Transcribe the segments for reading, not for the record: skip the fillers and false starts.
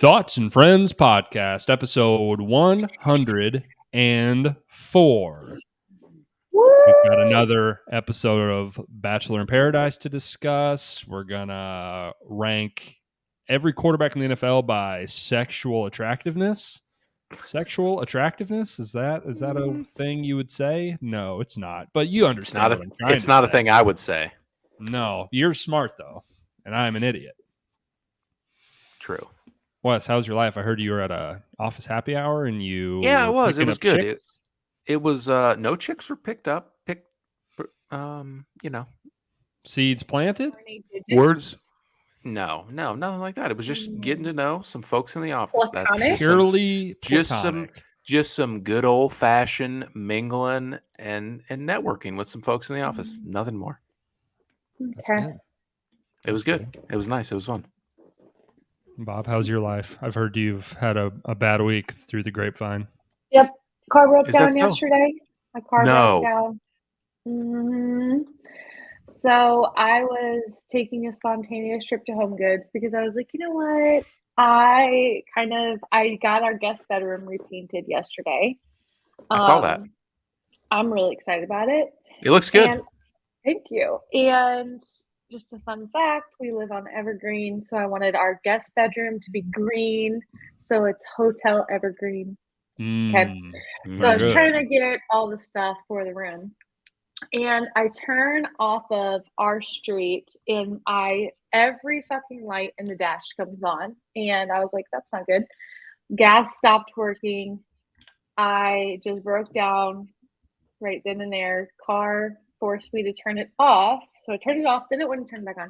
Thoughts and Friends Podcast, episode 104. We've got another episode of Bachelor in Paradise to discuss. We're going to rank every quarterback in the NFL by sexual attractiveness. Sexual attractiveness? Is that a thing you would say? No, it's not. But you understand what I'm trying to say. It's not a thing I would say. No, you're smart, though, and I'm an idiot. True. Wes, how's your life? I heard you were at a office happy hour and you Yeah, it was. It was good. Chicks. It was no chicks were picked up. Seeds planted? Words. No, nothing like that. It was just getting to know some folks in the office. Platonic? That's Purely platonic. just some good old fashioned mingling and networking with some folks in the office. Nothing more. Okay. It was good. It was nice. It was fun. Bob, how's your life? I've heard you've had a bad week through the grapevine. Yep. Car broke Is that down so? yesterday. My car No. broke down. So I was taking a spontaneous trip to Home Goods because I was like, you know what? I got our guest bedroom repainted yesterday. I saw that. I'm really excited about it. It looks good. And, thank you. And just a fun fact, we live on Evergreen, so I wanted our guest bedroom to be green, so it's Hotel Evergreen. Okay. So I was trying to get all the stuff for the room. And I turn off of our street and every fucking light in the dash comes on. And I was like, that's not good. Gas stopped working. I just broke down right then and there. Car forced me to turn it off. So I turned it off, then it wouldn't turn back on.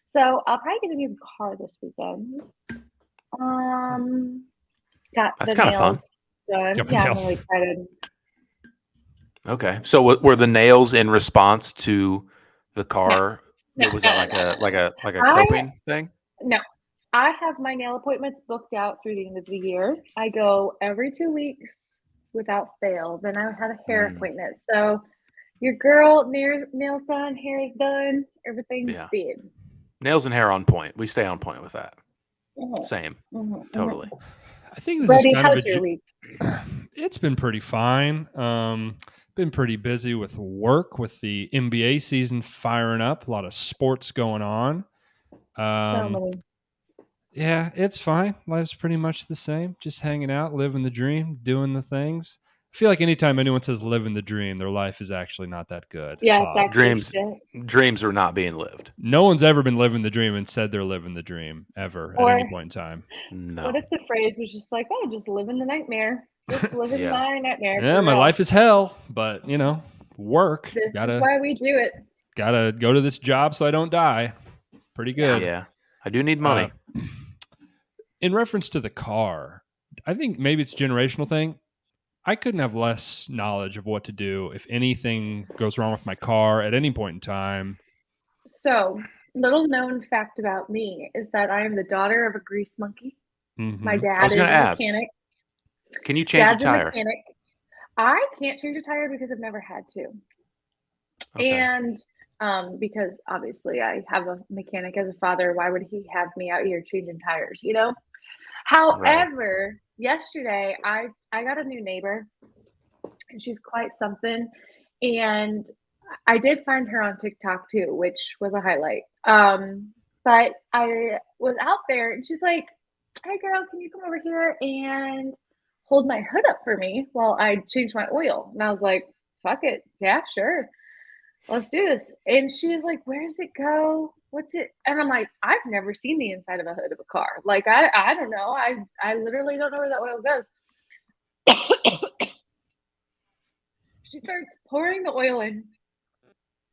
So I'll probably get a new car this weekend. Got That's the kind of fun. nails done. Yeah, I'm really excited. Okay, so were the nails in response to the car? No, was that like a coping thing? No, I have my nail appointments booked out through the end of the year. I go every 2 weeks without fail. Then I had a hair appointment. So your girl, nails done, hair is done, everything's good. Nails and hair on point. We stay on point with that. Same. Totally. I think this Brady, is kind how's of your week? It's been pretty fine. Been pretty busy with work, with the NBA season firing up. A lot of sports going on. Yeah, it's fine. Life's pretty much the same. Just hanging out, living the dream, doing the things. I feel like anytime anyone says living the dream, their life is actually not that good. Yeah, exactly. Dreams are not being lived. No one's ever been living the dream and said they're living the dream ever at any point in time. No. What if the phrase was just like, oh, just living the nightmare. Just living my nightmare. Yeah, my life is hell, but, work. This is why we do it. Gotta go to this job so I don't die. Pretty good. Yeah. I do need money. In reference to the car, I think maybe it's a generational thing. I couldn't have less knowledge of what to do if anything goes wrong with my car at any point in time. So, little known fact about me is that I am the daughter of a grease monkey. Mm-hmm. My dad is a mechanic. Can you change a tire? Mechanic. I can't change a tire because I've never had to. Okay. And because obviously I have a mechanic as a father, why would he have me out here changing tires, However, yesterday I got a new neighbor and she's quite something. And I did find her on TikTok too, which was a highlight. But I was out there and she's like, hey girl, can you come over here and hold my hood up for me while I change my oil? And I was like, fuck it. Yeah, sure. Let's do this. And she's like, where does it go? What's it? And I'm like, I've never seen the inside of a hood of a car. Like, I don't know. I literally don't know where that oil goes. She starts pouring the oil in.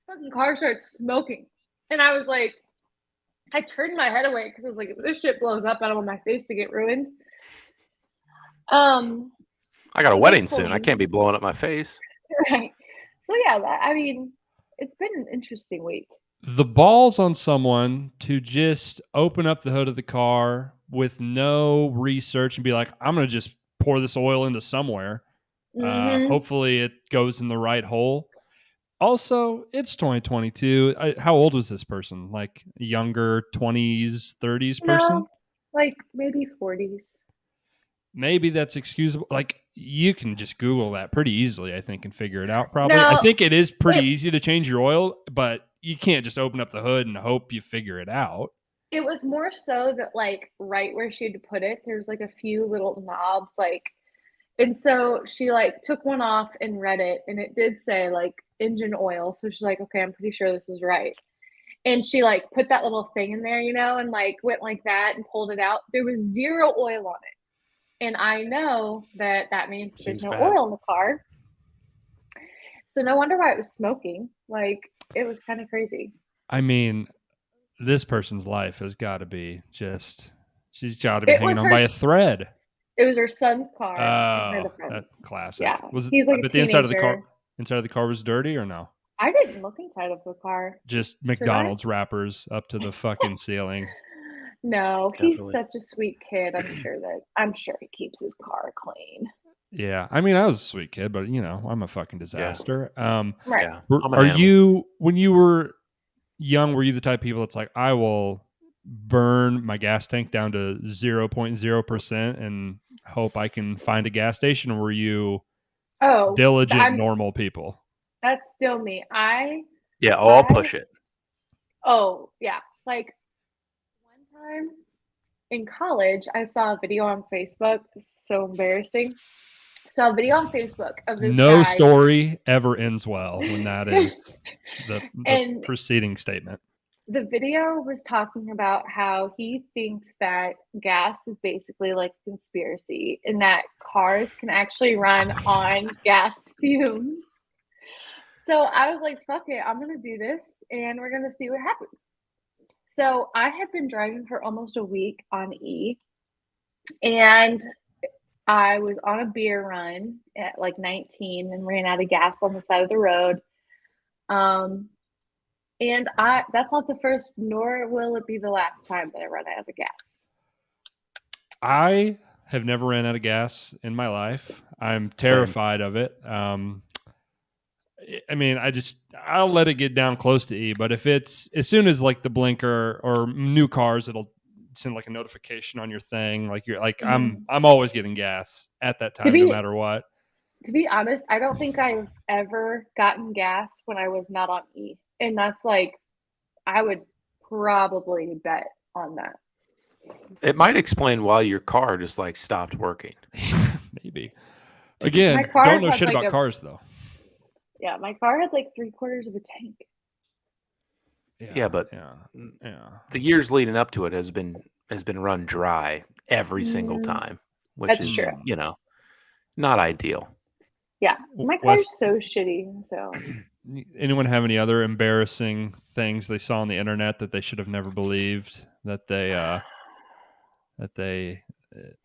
Fucking car starts smoking. And I was like, I turned my head away because I was like, if this shit blows up, I don't want my face to get ruined. I got a wedding soon. I can't be blowing up my face. Right. So yeah, it's been an interesting week. The balls on someone to just open up the hood of the car with no research and be like, I'm going to just pour this oil into somewhere. Hopefully it goes in the right hole. Also, it's 2022. How old was this person? Like a younger 20s, 30s person? Like maybe 40s. Maybe that's excusable. Like you can just Google that pretty easily, I think, and figure it out. Probably. No, I think it is pretty easy to change your oil, but you can't just open up the hood and hope you figure it out. it was more so that like right where she had to put it, there's like a few little knobs, like, and so she like took one off and read it, and it did say like engine oil. So she's like, okay, I'm pretty sure this is right. And she like put that little thing in there, and like went like that and pulled it out. There was 0 oil on it. And I know that means there's no oil in the car. So no wonder why it was smoking. Like it was kind of crazy. I mean, this person's life has got to be she's got to be hanging on by a thread. It was her son's car. Oh, that's classic. Yeah. Was He's like but a the inside teenager. Inside of the car was dirty or no? I didn't look inside of the car. Just McDonald's wrappers up to the fucking ceiling. No, Definitely. He's such a sweet kid. I'm sure he keeps his car clean. Yeah, I mean, I was a sweet kid, but I'm a fucking disaster. Right. Yeah. Are you, when you were young, were you the type of people that's like, I will burn my gas tank down to 0.0% and hope I can find a gas station? Or were you diligent, normal people? That's still me. I'll push it. Oh, yeah. Like one time in college, I saw a video on Facebook. It's so embarrassing. Saw a video on Facebook of this guy. Story ever ends well when that is the preceding statement. The video was talking about how he thinks that gas is basically like a conspiracy and that cars can actually run on gas fumes. So I was like, fuck it, I'm going to do this and we're going to see what happens. So I had been driving for almost a week on E, and I was on a beer run at like 19 and ran out of gas on the side of the road. And that's not the first, nor will it be the last time that I run out of gas. I have never ran out of gas in my life. I'm terrified of it. I mean, I'll let it get down close to E, but if it's as soon as like the blinker or new cars, it'll send like a notification on your thing. Like you're like, I'm always getting gas at that time, no matter what. To be honest, I don't think I've ever gotten gas when I was not on E. And that's like, I would probably bet on that. It might explain why your car just like stopped working. Maybe. Again, don't know shit about cars though. Yeah, my car had like 3/4 of a tank. Yeah, but the years leading up to it has been run dry every single time, which is true. Not ideal. Yeah, my car's so shitty. So, anyone have any other embarrassing things they saw on the internet that they should have never believed that they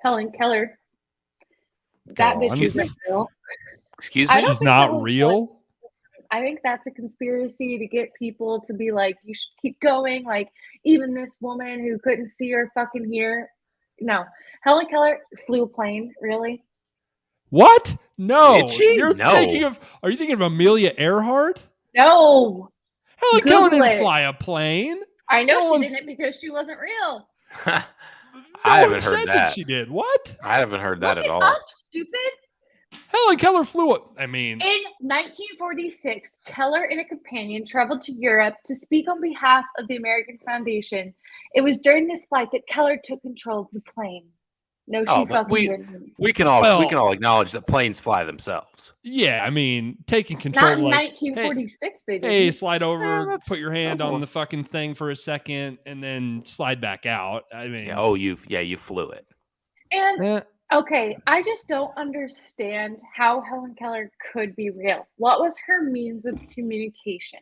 Helen Keller. That bitch isn't real. Excuse me? She's not real? I think that's a conspiracy to get people to be like, you should keep going. Like, even this woman who couldn't see or fucking hear. No. Helen Keller flew a plane. Really? What? No. Did she? Are you thinking of Amelia Earhart? No. Helen Keller didn't fly a plane. I know she didn't because she wasn't real. I haven't heard that. She did. What? I haven't heard that at all. Up, stupid. Helen Keller flew in 1946, Keller and a companion traveled to Europe to speak on behalf of the American Foundation. It was during this flight that Keller took control of the plane. No, she fucking didn't. We can all acknowledge that planes fly themselves. Yeah, I mean, taking control. Not in 1946, they did. Hey, slide over, put your hand on the fucking thing for a second, and then slide back out. I mean, you flew it. And okay, I just don't understand how Helen Keller could be real. What was her means of communication?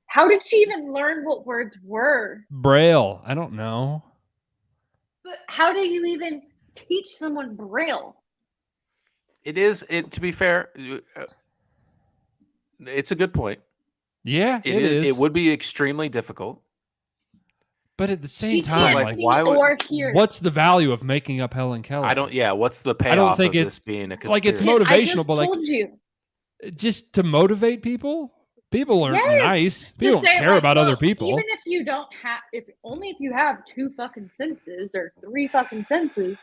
How did she even learn what words were? Braille. I don't know. But how do you even teach someone Braille? To be fair, it's a good point. Yeah, it is. It would be extremely difficult. But at the same time, like, what's the value of making up Helen Keller? What's the payoff of this being a conspiracy? Like, it's motivational, but told you. Just to motivate people People are nice. People don't care about other people. Even if you don't have, if you have 2 fucking senses or 3 fucking senses,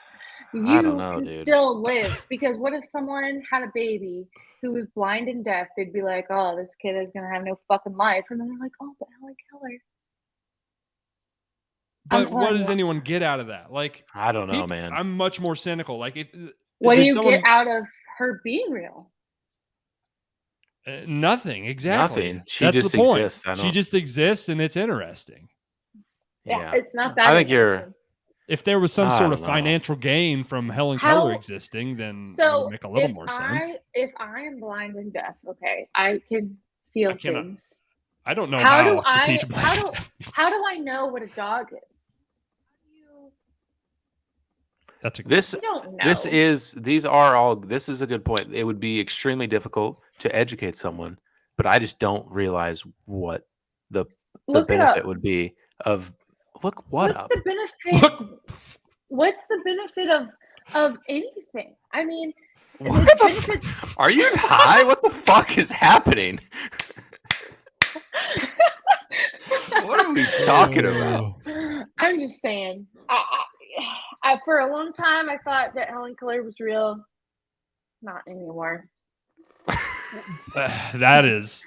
you can still live. Because what if someone had a baby who was blind and deaf? They'd be like, "Oh, this kid is gonna have no fucking life," and then they're like, "Oh, but Helen Keller." But what does anyone get out of that? Like, I don't know, man. I'm much more cynical. Like, what do you get out of her being real? Nothing. Exactly. Nothing. She just exists. She just exists, and it's interesting. Yeah, it's not that. I think you're. If there was some sort of financial gain from Helen Keller existing, then it would make a little more sense. If I am blind and deaf, okay, I can feel things. I don't know how to teach blind. How do I know what a dog is? That's a this is a good point. It would be extremely difficult to educate someone, but I just don't realize what the benefit would be of what's the benefit? What's the benefit of anything? I mean, are you high? What the fuck is happening? What are we talking about? I'm just saying. I for a long time I thought that Helen Keller was real. Not anymore. That is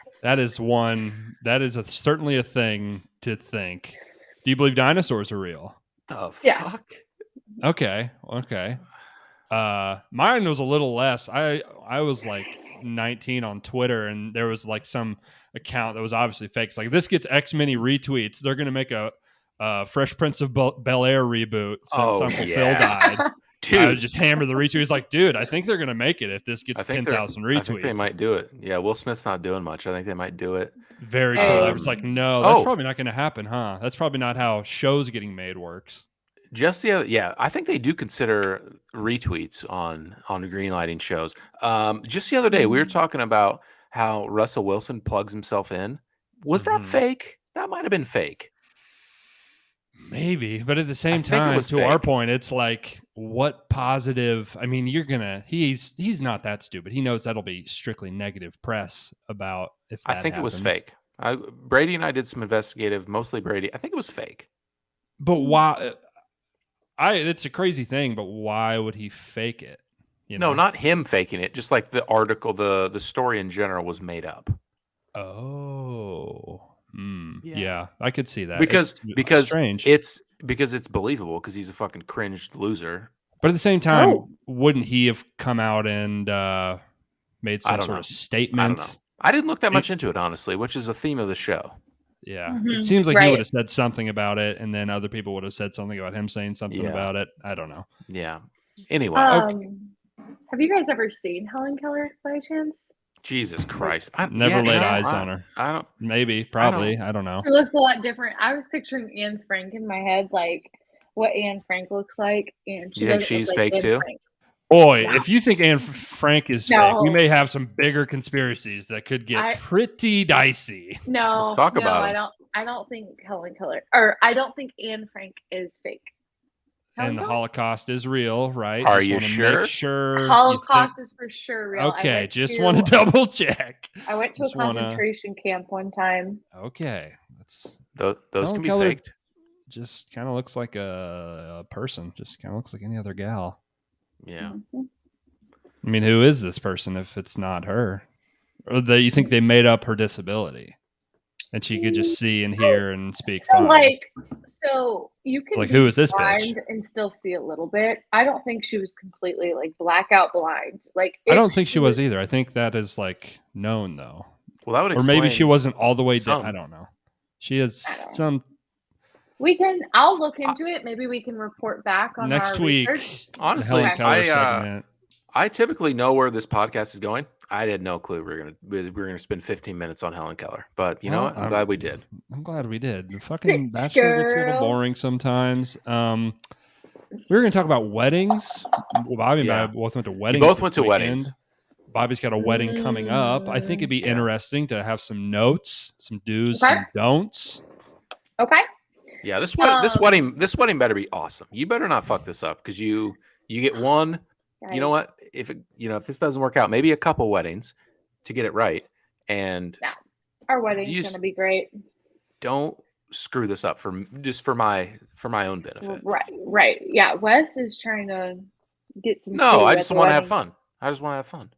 certainly a thing to think. Do you believe dinosaurs are real? The fuck? Okay. Mine was a little less. I was like 19 on Twitter, and there was like some account that was obviously fake. It's like, this gets X many retweets, they're gonna make a Fresh Prince of Bel-Air reboot since Uncle Phil died. Dude, I would just hammer the retweet. He's like, dude, I think they're gonna make it if this gets 10,000 retweets. I think they might do it. Yeah, Will Smith's not doing much. I think they might do it. Very sure. I was like, no, that's probably not gonna happen, huh? That's probably not how shows getting made works. I think they do consider retweets on greenlighting shows. Just the other day, we were talking about how Russell Wilson plugs himself in. Was that fake? That might have been fake. Maybe, but at the same time, to our point, it's like, what positive? I mean, he's not that stupid. He knows that'll be strictly negative press about if that happens. It was fake. Brady and I did some investigative, mostly Brady. I think it was fake. But why? It's a crazy thing, but why would he fake it? No, not him faking it. Just like the article, the story in general was made up. Oh. Yeah, I could see that. Because strange. It's believable because he's a fucking cringed loser. But at the same time, wouldn't he have come out and made some sort of statement? I don't know. I didn't look that much into it, honestly, which is a theme of the show. Yeah, it seems like he would have said something about it, and then other people would have said something about him saying something about it. I don't know. Yeah. Anyway, have you guys ever seen Helen Keller by chance? Jesus Christ! I've never laid eyes on her. I don't. Maybe, probably. I don't know. It looks a lot different. I was picturing Anne Frank in my head, like what Anne Frank looks like, and she's fake like too. Frank. Boy, if you think Anne Frank is fake, we may have some bigger conspiracies that could get pretty dicey. No, let's talk about it. I don't think Helen Keller, or I don't think Anne Frank is fake. And the Holocaust is real, right? Are you sure? Make sure Holocaust is for sure real. Okay, just want to double check. I went to a concentration camp one time. Okay, those can be faked. Just kind of looks like a person. Just kind of looks like any other gal. Yeah. I mean, who is this person if it's not her? Or you think they made up her disability? And she could just see and hear and speak. So you can like, who is this blind bitch? And still see a little bit. I don't think she was completely like blackout blind. Like, I don't think she was either. I think that is like known though. Well, that would explain. Or maybe she wasn't all the way down. I don't know. She has some. I'll look into it. Maybe we can report back on next our week. Research. Honestly, I typically know where this podcast is going. I had no clue we were gonna spend 15 minutes on Helen Keller, but you know what? I'm glad we did. I'm glad we did. The fucking Bachelor gets a little boring sometimes. We were gonna talk about weddings. Bobbie and I both went to weddings. We both went to weddings. Bobbie's got a wedding coming up. I think it'd be interesting to have some notes, some do's, some don'ts. Okay. Yeah, this wedding better be awesome. You better not fuck this up because you get one. You know what? If this doesn't work out, maybe a couple weddings to get it right. And Our wedding's going to be great. Don't screw this up for my own benefit. Right. Yeah, Wes is trying to get some. No, I just want to have fun. I just want to have fun.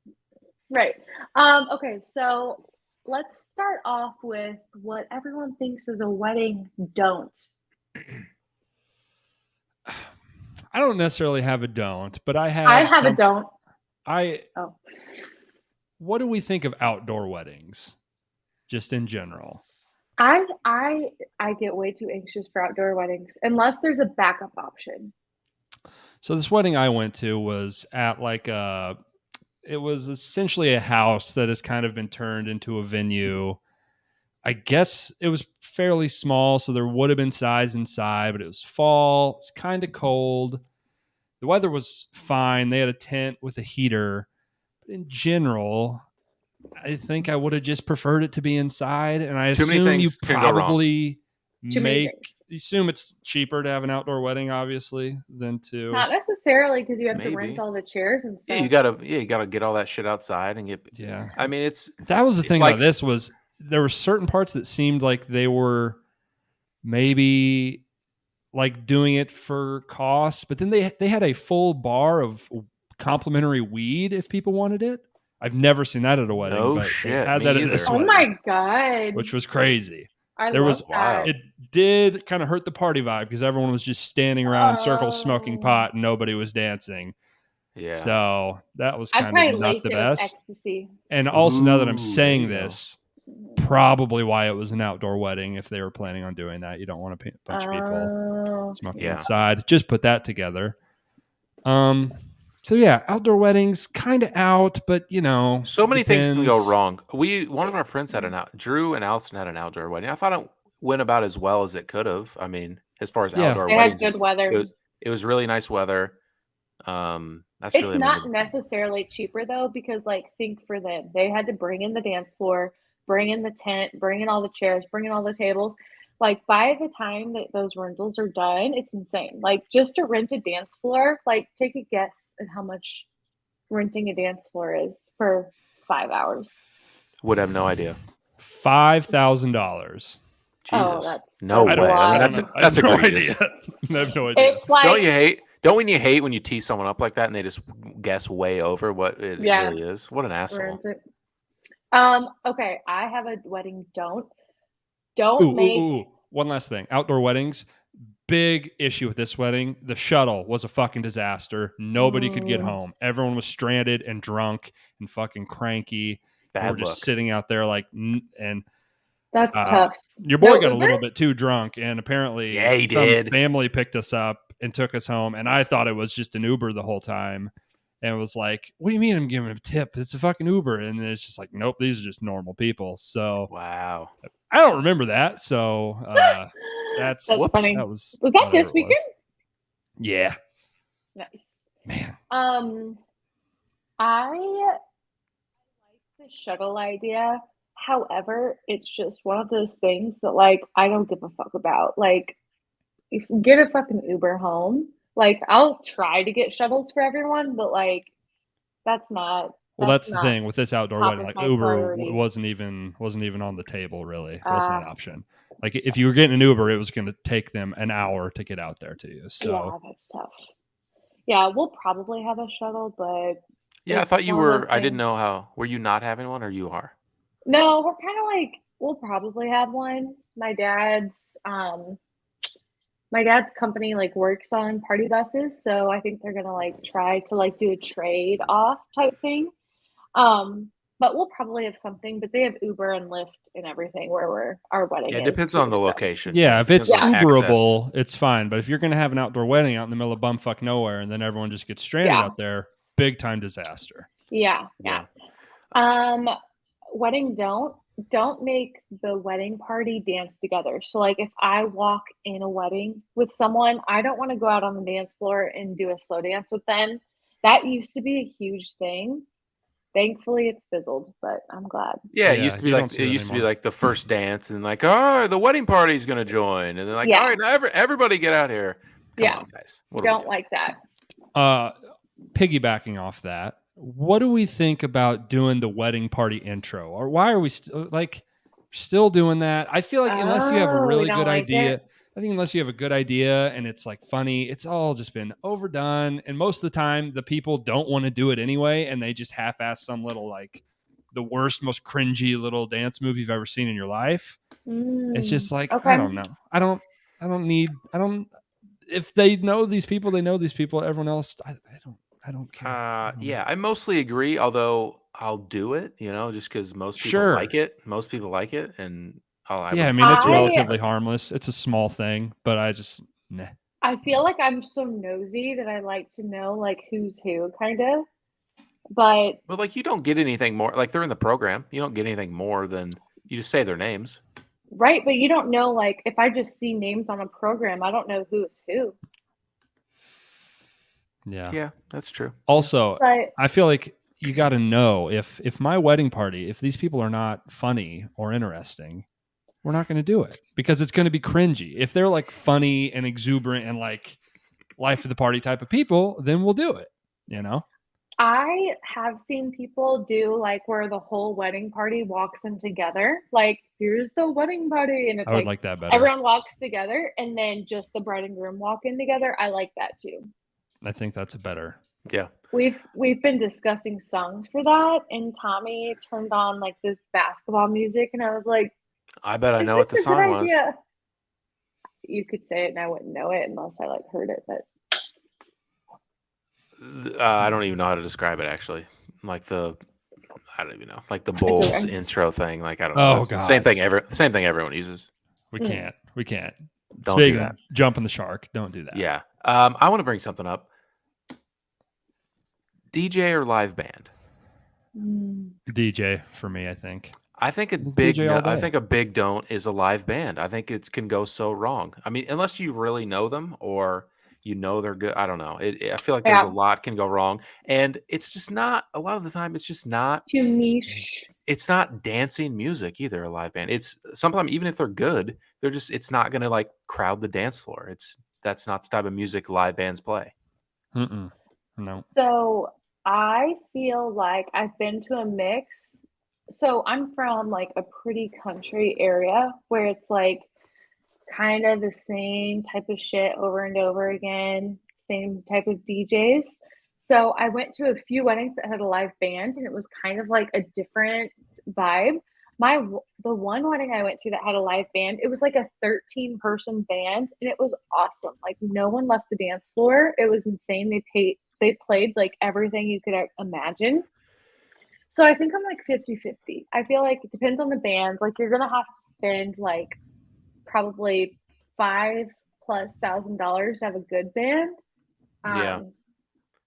Right. Okay, so let's start off with what everyone thinks is a wedding don't. I don't necessarily have a don't, but I have. I have a don't. What do we think of outdoor weddings, just in general? I get way too anxious for outdoor weddings unless there's a backup option. So this wedding I went to was at it was essentially a house that has kind of been turned into a venue. I guess it was fairly small, so there would have been size inside, but it was fall. It's kind of cold. The weather was fine. They had a tent with a heater. But in general, I think I would have just preferred it to be inside. And I assume you probably assume it's cheaper to have an outdoor wedding, obviously, than to. Not necessarily, because you have to rent all the chairs and stuff. Yeah, you gotta get all that shit outside and get. Yeah, I mean, that was the thing about this was there were certain parts that seemed like they were maybe like doing it for cost, but then they had a full bar of complimentary weed if people wanted it. I've never seen that at a wedding. No but shit. They had that at this wedding, my god, which was crazy. Wild. It did kind of hurt the party vibe because everyone was just standing around in circles smoking pot and nobody was dancing. Yeah. So that was kind of not the best. Ecstasy. And also, now that I'm saying this, probably why it was an outdoor wedding. If they were planning on doing that, you don't want a bunch of people smoking inside. Just put that together. So yeah, outdoor weddings kind of out, but so many things can go wrong. One of our friends Drew and Allison had an outdoor wedding. I thought it went about as well as it could have. I mean, as far as outdoor weddings, had good weather. It was really nice weather. It's not necessarily cheaper though, because think for them, they had to bring in the dance floor, bring in the tent, bring in all the chairs, bring in all the tables. By the time that those rentals are done, it's insane. Just to rent a dance floor, take a guess at how much renting a dance floor is for 5 hours. Would have no idea. $5,000. Jesus. No way. I mean, that's no egregious. Idea. I have no idea. It's don't you hate when you tease someone up like that and they just guess way over what it really is? What an asshole. Okay, I have a wedding don't. One last thing. Outdoor weddings, big issue with this wedding. The shuttle was a fucking disaster. Nobody could get home. Everyone was stranded and drunk and fucking cranky. We're just sitting out there and that's tough. Your boy got a little bit too drunk, and apparently he did. Family picked us up and took us home, and I thought it was just an Uber the whole time. And it was like, what do you mean I'm giving him a tip? It's a fucking Uber. And it's just like, nope, these are just normal people. So wow. I don't remember that. So that's funny. Was that this weekend? Yeah. Nice. Man. I like the shuttle idea. However, it's just one of those things that I don't give a fuck about. If you get a fucking Uber home, I'll try to get shuttles for everyone, but that's not. Well, that's the thing with this outdoor wedding. Uber wasn't even on the table, really. It wasn't an option. If you were getting an Uber, it was going to take them an hour to get out there to you. So yeah, that's tough. Yeah, we'll probably have a shuttle, but yeah, I thought you were. I didn't know how. Were you not having one, or you are? No, we're kind of we'll probably have one. My dad's company works on party buses, so I think they're gonna try to do a trade off type thing. But we'll probably have something. But they have Uber and Lyft and everything where our wedding. Yeah, it depends on the location. Yeah, if it's Uberable, it's fine. But if you're gonna have an outdoor wedding out in the middle of bumfuck nowhere, and then everyone just gets stranded out there, big time disaster. Yeah. Wedding don't make the wedding party dance together. So if I walk in a wedding with someone, I don't want to go out on the dance floor and do a slow dance with them. That used to be a huge thing. Thankfully it's fizzled, but I'm glad. Yeah, it used to be like the first dance and the wedding party's gonna join. And then all right, now everybody get out here. Come on, guys. Don't like that. Piggybacking off that, what do we think about doing the wedding party intro? Or why are we Still doing that. I feel like unless you have a Oh, we really don't good like idea, it? I think unless you have a good idea and it's like funny, it's all just been overdone. And most of the time, the people don't want to do it anyway, and they just half-ass some little like the worst, most cringy little dance move you've ever seen in your life. It's just like I Okay. don't know. I don't need. I don't. If they know these people, they know these people. Everyone else, I don't care. I don't know. Yeah, I mostly agree, although I'll do it, just because most people Sure. like it. Most people like it, and I Yeah, I would mean it's do it all the relatively time. harmless. It's a small thing, but I just nah. I feel like I'm so nosy that I like to know, like, who's who, kind of. But But, like, you don't get anything more like, they're in the program. You don't get anything more than you just say their names. right, but you don't know, like, if I just see names on a program, I don't know who's who. Yeah. Yeah, that's true. Also, But I feel like you got to know if my wedding party, if these people are not funny or interesting, we're not going to do it because it's going to be cringy. If they're like funny and exuberant and like life of the party type of people, then we'll do it, you know? I have seen people do, like, where the whole wedding party walks in together. Like, "Here's the wedding party," and it's I would like like that better. everyone walks together, and then just the bride and groom walk in together. I like that too. I think that's a better. Yeah. We've been discussing songs for that, and Tommy turned on, like, this basketball music, and I was like, I bet I "Is know what this the a good song was. idea?" You could say it, and I wouldn't know it unless I, like, heard it, but I don't even know how to describe it, actually. Like I don't even know. Like the I Bulls don't. intro thing. Like, I don't know. Oh It's the same God, thing. Same thing everyone uses. we Mm. can't. We can't. Don't do Speaking of that. jumping the shark, don't do that. Yeah. I want to bring something up. DJ or live band? DJ for me, I think. I think a DJ all day. big don't is a live band. I think it can go so wrong. I mean, unless you really know them or you know they're good. I don't know. I feel like there's a Yeah, lot can go wrong, and it's just not. A lot of the time, it's just not. too niche. It's not dancing music either. A live band. It's sometimes even if they're good, they're just. It's not going to like crowd the dance floor. That's not the type of music live bands play. No. So I feel like I've been to a mix. So I'm from like a pretty country area where it's like kind of the same type of shit over and over again, same type of DJs. So I went to a few weddings that had a live band and it was kind of like a different vibe. The one wedding I went to that had a live band, it was like a 13-person band and it was awesome. Like no one left the dance floor. It was insane. They played like everything you could imagine. So I think I'm like 50-50. I feel like it depends on the bands. Like you're gonna have to spend like probably $5,000+ to have a good band. Yeah.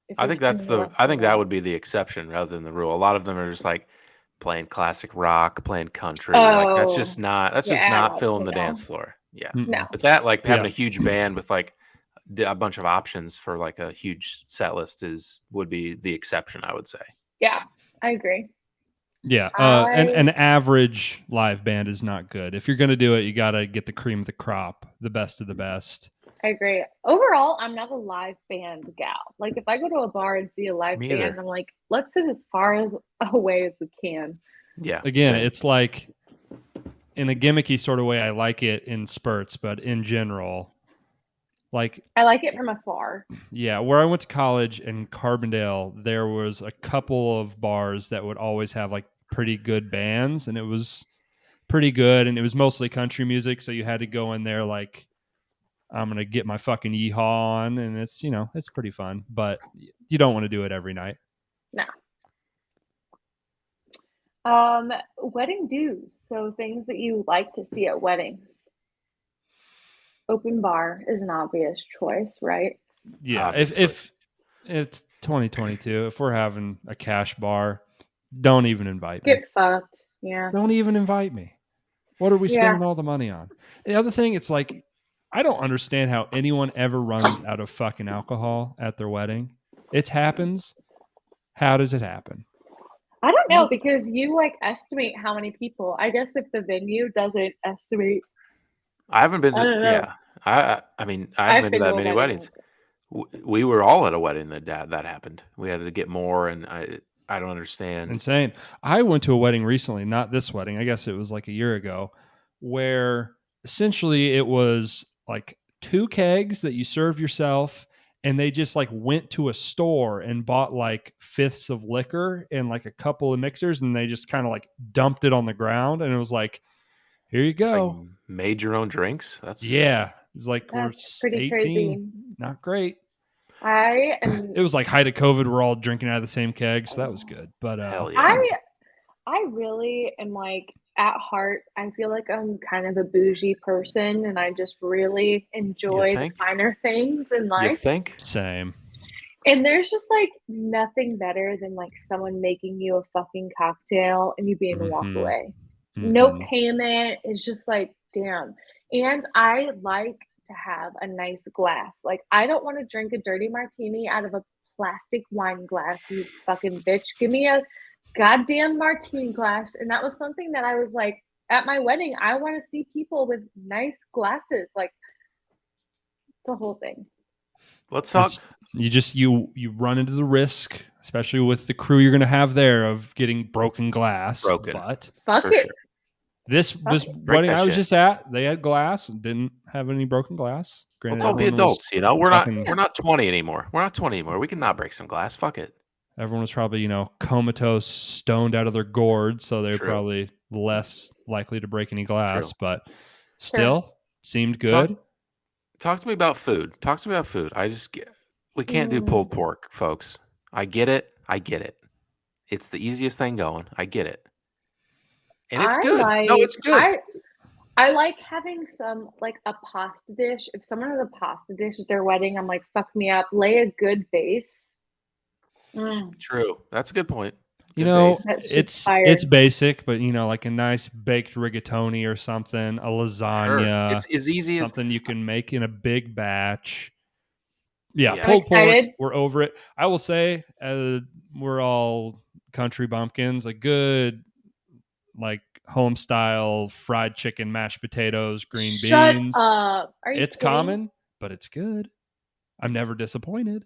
If I you're think that's spending less I than think that that. would be the exception rather than the rule. A lot of them are just like playing classic rock, playing country. Like that's just Oh, not yeah, filling so the dance no. floor. Yeah. No. But that like having Yeah. a huge band with like a bunch of options for like a huge set list would be the exception, I would say. Yeah, I agree. Yeah, an average live band is not good. If you're going to do it, you got to get the cream of the crop, the best of the best. I agree. Overall, I'm not a live band gal. Like if I go to a bar and see a live Me band, either. I'm like, let's sit as far away as we can. Yeah. Again, same. it's like in a gimmicky sort of way, I like it in spurts, but in general, like I like it from afar. yeah, where I went to college in Carbondale, there was a couple of bars that would always have like pretty good bands, and it was pretty good, and it was mostly country music, so you had to go in there like I'm gonna get my fucking yeehaw on, and it's it's pretty fun, but you don't want to do it every night. No. Wedding dues. So things that you like to see at weddings. Open bar is an obvious choice, right? Yeah, Obviously. if it's 2022, if we're having a cash bar, don't even invite me. Get fucked. Yeah. Don't even invite me. What are we Yeah. spending all the money on? The other thing, it's like I don't understand how anyone ever runs out of fucking alcohol at their wedding. It happens. How does it happen? I don't know because you like estimate how many people. I guess if the venue doesn't estimate, I haven't been I to don't know. I mean, I haven't been to that many weddings. We were all at a wedding that happened. We had to get more, and I don't understand. Insane. I went to a wedding recently, not this wedding. I guess it was like a year ago, where essentially it was like 2 kegs that you served yourself, and they just like went to a store and bought like fifths of liquor and like a couple of mixers, and they just kind of like dumped it on the ground, and it was like, here you It's like go. made your own drinks. That's Yeah. It's like we're That's pretty 18. crazy. Not great. I am. It was like height of COVID. We're all drinking out of the same keg, so that was good. But hell yeah. I really am like at heart. I feel like I'm kind of a bougie person, and I just really enjoy the finer things in You life. think? same. And there's just like nothing better than like someone making you a fucking cocktail and you being to walk away. No payment. It's just like, damn. And I like to have a nice glass. Like, I don't want to drink a dirty martini out of a plastic wine glass, you fucking bitch. Give me a goddamn martini glass. And that was something that I was like, at my wedding, I want to see people with nice glasses. Like, it's a whole thing. Let's talk. You run into the risk, especially with the crew you're going to have there, of getting broken glass. But fuck it. Sure. This wedding I was just at, they had glass and didn't have any broken glass. Let's all be adults, you know. We're not 20 anymore. We're not 20 anymore. We can not break some glass. Fuck it. Everyone was probably, comatose, stoned out of their gourds, so they're probably less likely to break any glass. But still, seemed good. Talk to me about food. We can't do pulled pork, folks. I get it. It's the easiest thing going. I get it. And it's good. No, it's good. I like having some, like a pasta dish. If someone has a pasta dish at their wedding, I'm like, fuck me up. Lay a good base. True. That's a good point. It's basic, but like a nice baked rigatoni or something, a lasagna. Sure. It's as easy as something you can make in a big batch. Yeah, pulled pork. We're over it. I will say, we're all country bumpkins. A good, like, home style fried chicken, mashed potatoes, green beans. Shut up! Are you It's kidding? common, but it's good. I'm never disappointed.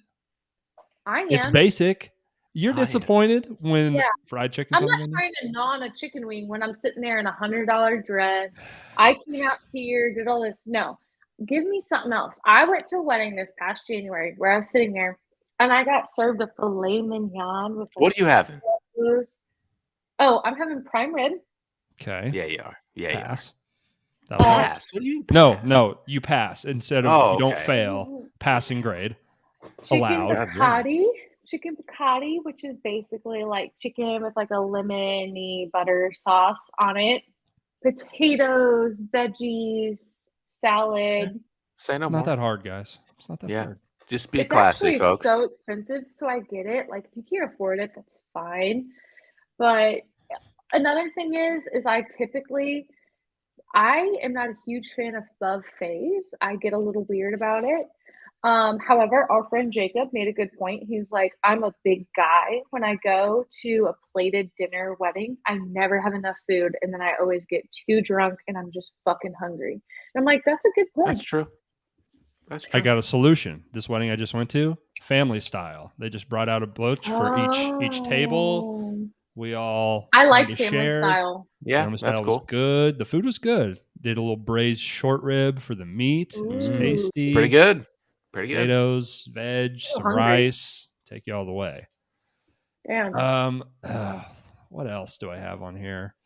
I am. It's basic. You're disappointed when fried chicken. I'm not trying to gnaw on a chicken wing when I'm sitting there in $100 dress. I came out here, did all this. No, give me something else. I went to a wedding this past January where I was sitting there and I got served a filet mignon with. What are you having? Oh, I'm having prime rib. Okay. Yeah, you are. Yeah, pass. You are. Pass. What do you mean pass? No, you pass instead of you don't fail. Passing grade. Allowed. Chicken piccati, which is basically like chicken with like a lemony butter sauce on it. Potatoes, veggies, salad. Say no more. Not that hard, guys. It's not that hard. Just be classy, folks. It's so expensive, so I get it. Like, if you can't afford it, that's fine. But another thing is I am not a huge fan of buffets. I get a little weird about it. However, our friend Jacob made a good point. He's like, I'm a big guy. When I go to a plated dinner wedding, I never have enough food. And then I always get too drunk and I'm just fucking hungry. And I'm like, that's a good point. That's true. I got a solution. This wedding I just went to, family style. They just brought out a bloach for each table. We all I like family style. Yeah, family style was good. The food was good. Did a little braised short rib for the meat. It was tasty. Pretty good. Potatoes, veg, some rice. Take you all the way. Damn. What else do I have on here?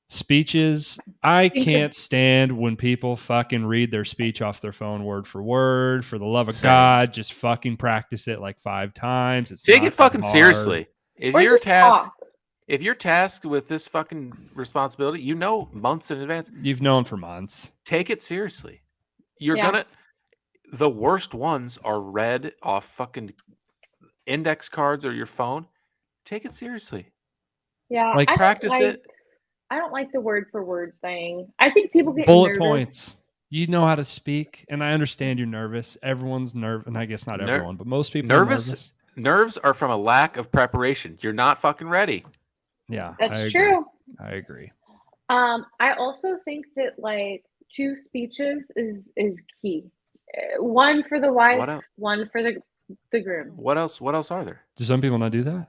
Speeches. I can't stand when people fucking read their speech off their phone word for word. For the love of God, just fucking practice it like 5 times. Take it fucking seriously. If you're tasked with this fucking responsibility, months in advance. You've known for months. Take it seriously. The worst ones are read off fucking index cards or your phone. Take it seriously. Yeah. Like, practice it. I don't like the word for word thing. I think people get bullet nervous. Points. You know how to speak, and I understand you're nervous. Everyone's nervous, and I guess not everyone, but most people are nervous. Nerves are from a lack of preparation. You're not fucking ready. Yeah, that's true. I agree. I also think that like 2 speeches is key. One for the wife, one for the groom. What else are there? Do some people not do that?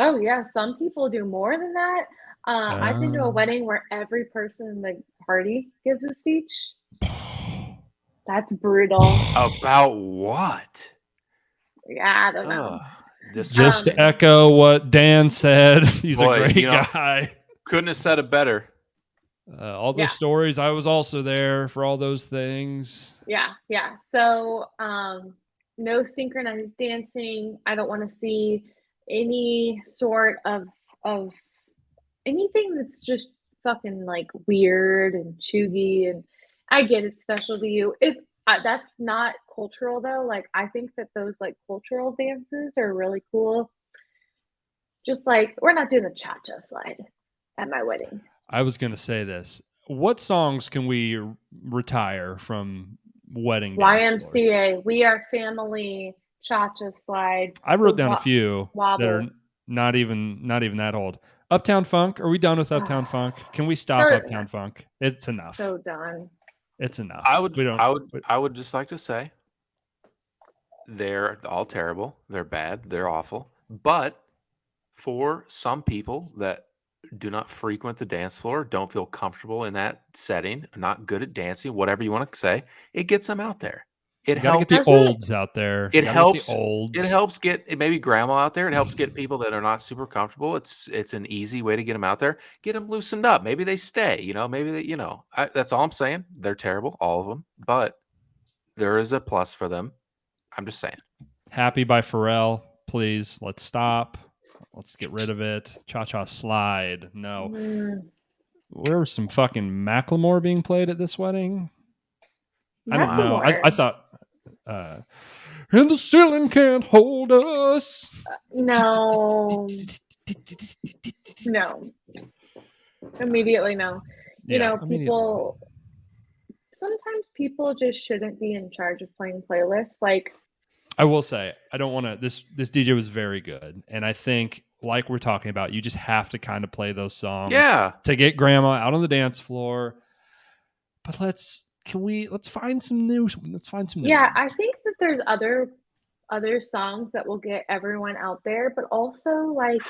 Oh, yeah, some people do more than that. I've been to a wedding where every person in the party gives a speech. That's brutal. About what? Yeah, I don't know. Just to echo what Dan said, he's a great guy. Couldn't have said it better. All those stories, I was also there for all those things. Yeah. So, no synchronized dancing. I don't want to see any sort of anything that's just fucking like weird and chuggy. And I get it's special to you. If that's not cultural though, like I think that those like cultural dances are really cool. Just like we're not doing the cha-cha slide at my wedding. I was going to say this. What songs can we retire from wedding YMCA, We Are Family, cha-cha slide. I wrote down a few that are not even that old. Uptown Funk. Are we done with Uptown Funk? Can we stop Uptown Funk? It's enough. So done. It's enough. I would just like to say they're all terrible. They're bad. They're awful. But for some people that do not frequent the dance floor, don't feel comfortable in that setting, not good at dancing, whatever you want to say, it gets them out there. It helps get the olds out there. It helps. It helps get maybe grandma out there. It helps get people that are not super comfortable. It's an easy way to get them out there. Get them loosened up. Maybe they stay. Maybe they. That's all I'm saying. They're terrible, all of them, but there is a plus for them. I'm just saying. Happy by Pharrell. Please, let's stop. Let's get rid of it. Cha-cha slide. No. There was some fucking Macklemore being played at this wedding. I don't know. I thought, and the ceiling can't hold us. No. Immediately no. Sometimes people just shouldn't be in charge of playing playlists. Like, I will say, I don't want to. This DJ was very good, and I think, like we're talking about, you just have to kind of play those songs, to get grandma out on the dance floor. But let's find some new. Let's find some new. Yeah, I think that there's other songs that will get everyone out there, but also like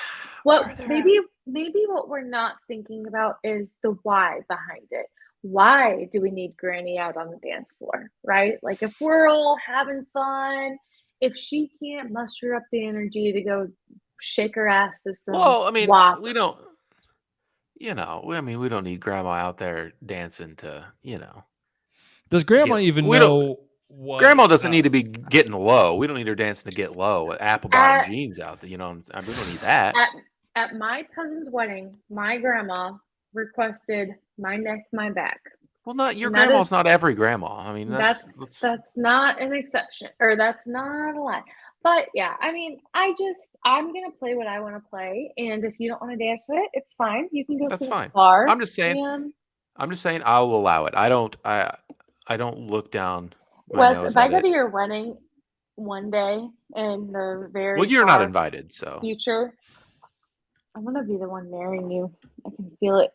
maybe what we're not thinking about is the why behind it. Why do we need Granny out on the dance floor, right? Like if we're all having fun, if she can't muster up the energy to go shake her ass to some WAP. We don't. We don't need grandma out there dancing to. Does grandma even know? Grandma doesn't need to be getting low. We don't need her dancing to get low with apple bottom jeans out there. We don't need that. At my cousin's wedding, my grandma requested my neck, my back. Well, not your grandma's not every grandma. I mean, that's not an exception, or that's not a lie. But yeah, I mean, I'm gonna play what I want to play, and if you don't want to dance to it, it's fine. You can go. That's fine. Bar. I'm just saying. I will allow it. I don't look down. Wes, if I go to your wedding one day in the very you're not invited, so future, I'm gonna be the one marrying you. I can feel it.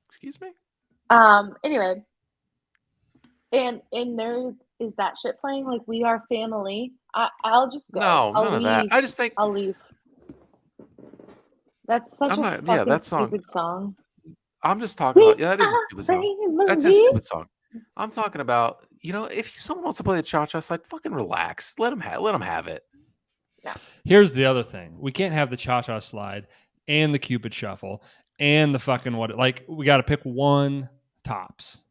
Excuse me. Anyway, and there is that shit playing. Like We Are Family. I'll just go. No, none of that. I just think I'll leave. That's such a fucking stupid song. I'm just talking about. Yeah, that is a stupid song. That's a stupid song. I'm talking about, if someone wants to play the cha-cha slide, fucking relax. Let them have it. Yeah. Here's the other thing. We can't have the cha-cha slide and the Cupid shuffle and the fucking we got to pick one tops.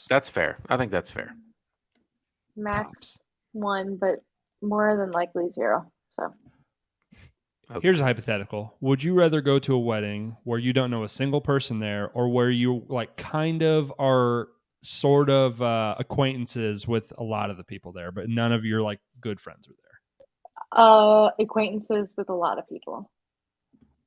That's fair. I think that's fair. Max one, but more than likely zero. So. Okay. Here's a hypothetical. Would you rather go to a wedding where you don't know a single person there, or where you kind of are sort of acquaintances with a lot of the people there, but none of your good friends are there? Acquaintances with a lot of people.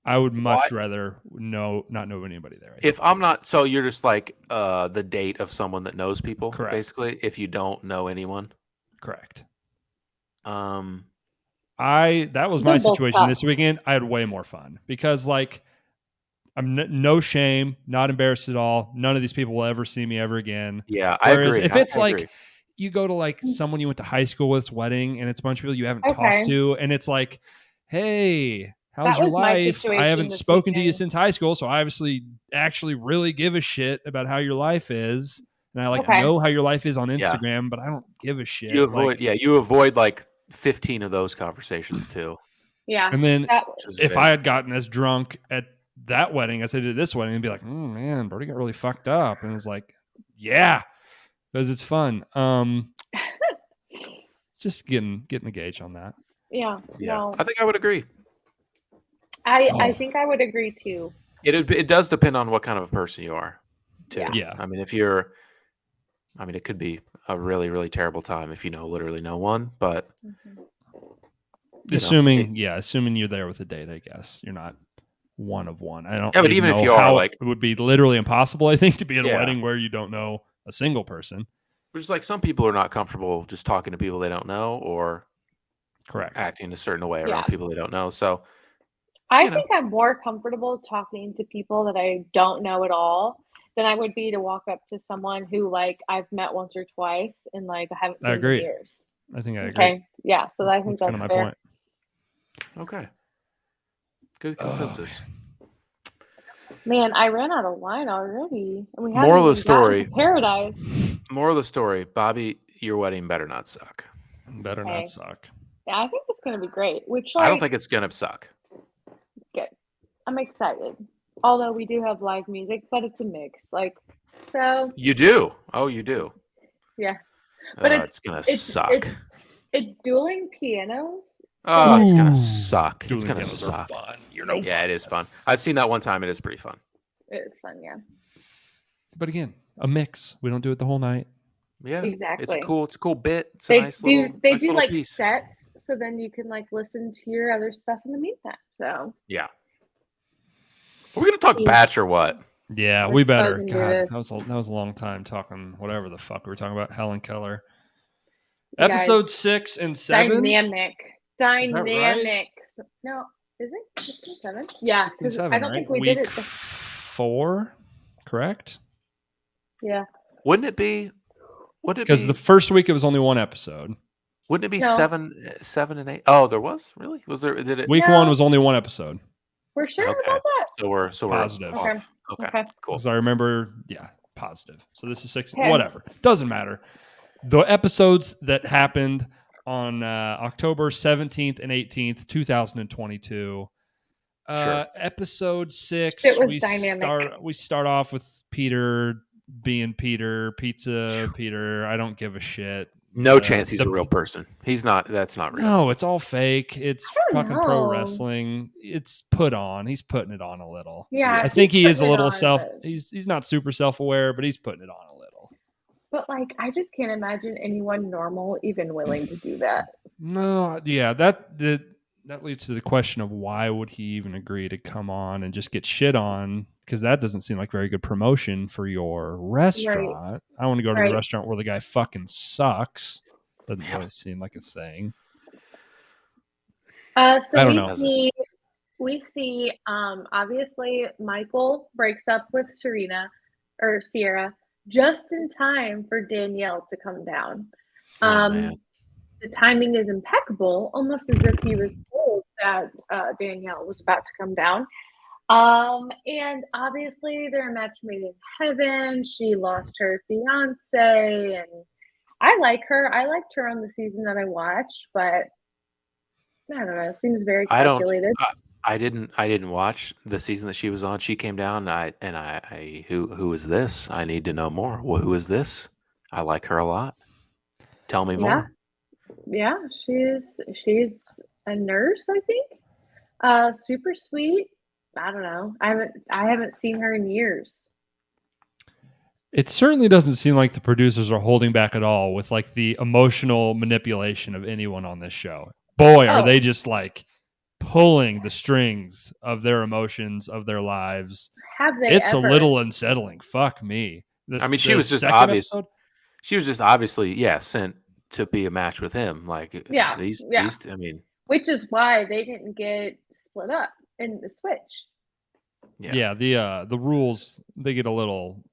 I would much rather not know anybody there. If I'm not, so you're just the date of someone that knows people. Correct. Basically, if you don't know anyone. Correct. That was my situation this weekend. I had way more fun because I'm no shame, not embarrassed at all. None of these people will ever see me ever again. Yeah, I agree. If it's you go to someone you went to high school with's wedding and it's a bunch of people you haven't talked to, and it's hey, how's your was my life? I situation haven't this spoken to you weekend. since high school, so I obviously actually really give a shit about how your life is. And I like Okay. know how your life is on Yeah. Instagram, but I don't give a shit. You avoid, Like, you avoid like 15 of those conversations too. Yeah. and then Which is if great. I had gotten as drunk at that wedding as I did at this wedding, I'd be like, oh man, Brody got really fucked up. And it's like, yeah, because it's fun. Just getting a gauge on that. Yeah. No. I think I would agree. I think I would agree too. It does depend on what kind of a person you are, too. Yeah. I mean, it could be a really, really terrible time if you know literally no one. But assuming you're there with a date, I guess you're not one of one. I don't. Yeah, but even if you are, like, it would be literally impossible, I think, to be at a Yeah. wedding where you don't know a single person. which is like some people are not comfortable just talking to people they don't know or Correct. acting a certain way around Yeah. people they don't know. So I think I'm more comfortable talking to people that I don't know at all than I would be to walk up to someone who like I've met once or twice and like I haven't I seen in agree. years. I think I agree. Okay. Yeah. So I think That's kind of my fair. point. okay, good consensus. Man, I ran out of wine already. And we haven't Moral of even the story. gotten to Paradise. Moral of the story: Bobbie, your wedding better not suck. Better Okay. not suck. Yeah, I think it's gonna be great. Which I don't like think it's gonna suck. good. I'm excited. Although we do have live music, but it's a mix. Like so You do. Oh, you do. yeah. But it's gonna suck. It's dueling pianos. Oh, it's gonna Ooh. suck. It's Dueling gonna pianos are suck. fun. You're no Yeah, fun. it is fun. I've seen that one time. It is pretty fun. It's fun, yeah. But again, a mix. We don't do it the whole night. Yeah, Exactly. It's a cool bit. It's a They nice do little like piece. sets, so then you can like listen to your other stuff in the meantime. So Yeah. Are we gonna talk Yeah. Batch or what? Yeah, Let's we better. fucking do God, this. that was a long time talking whatever the fuck we were talking about. Helen Keller. Guys, Episode 6 and 7. dynamic. right? No, is it 6 and 7? Yeah, 6 and because 7, I don't right? think we Week did it. 4, correct? Yeah. Wouldn't it be? Because the first week it was only one episode. Wouldn't it be No. 7 and 8? Oh, there was? Really? Was there? Did it? Week No. 1 was only one episode. We're sure Okay. about that. So we're Positive. off. Okay. Okay. Cool. Because I remember, positive. So this is 6. Okay. Whatever. Doesn't matter. The episodes that happened on October 17th and 18th, 2022. Sure. Episode 6. It was dynamic. We start off with Peter being Peter, Pizza Peter. I don't give a shit. No chance he's a real person. He's not. That's not real. No, it's all fake. It's I don't fucking pro know. wrestling. It's put on. He's putting it on a little. Yeah. I think he is a putting it little on, but- he's not super self-aware, but he's putting it on a little. But like, I just can't imagine anyone normal even willing to do that. No, yeah, that leads to the question of why would he even agree to come on and just get shit on? Because that doesn't seem like very good promotion for your restaurant. I want to go to the restaurant where the guy fucking sucks. Doesn't really seem like a thing. So I don't know. we see obviously Michael breaks up with Sierra just in time for Danielle to come down. Man. The timing is impeccable, almost as if he was told that Danielle was about to come down. And obviously they're a match made in heaven. She lost her fiance, and I like her. I liked her on the season that I watched, but I don't know. It seems very calculated. I didn't watch the season that she was on. She came down, and I who is this? I need to know more. Well, who is this? I like her a lot. Tell me more. Yeah, she's a nurse, I think. Super sweet. I don't know. I haven't seen her in years. It certainly doesn't seem like the producers are holding back at all with like the emotional manipulation of anyone on this show. Boy, are they just like pulling the strings of their emotions, of their lives. Have they It's ever? a little unsettling. Fuck me. She was just obvious. She was just obviously, sent to be a match with him. Like, these, I mean, which is why they didn't get split up in the switch. Yeah, the rules, they get a little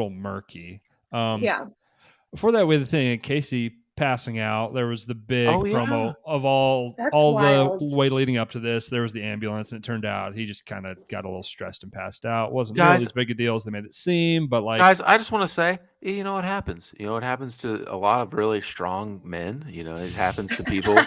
murky. Before that, with the thing, Casey passing out. There was the big Oh, yeah. promo of all That's the wild. way leading up to this. There was the ambulance, and it turned out he just kind of got a little stressed and passed out. Wasn't nearly Guys, as big a deal as they made it seem, but like, guys, I just want to say, you know what happens? You know what happens to a lot of really strong men? You know, it happens to people.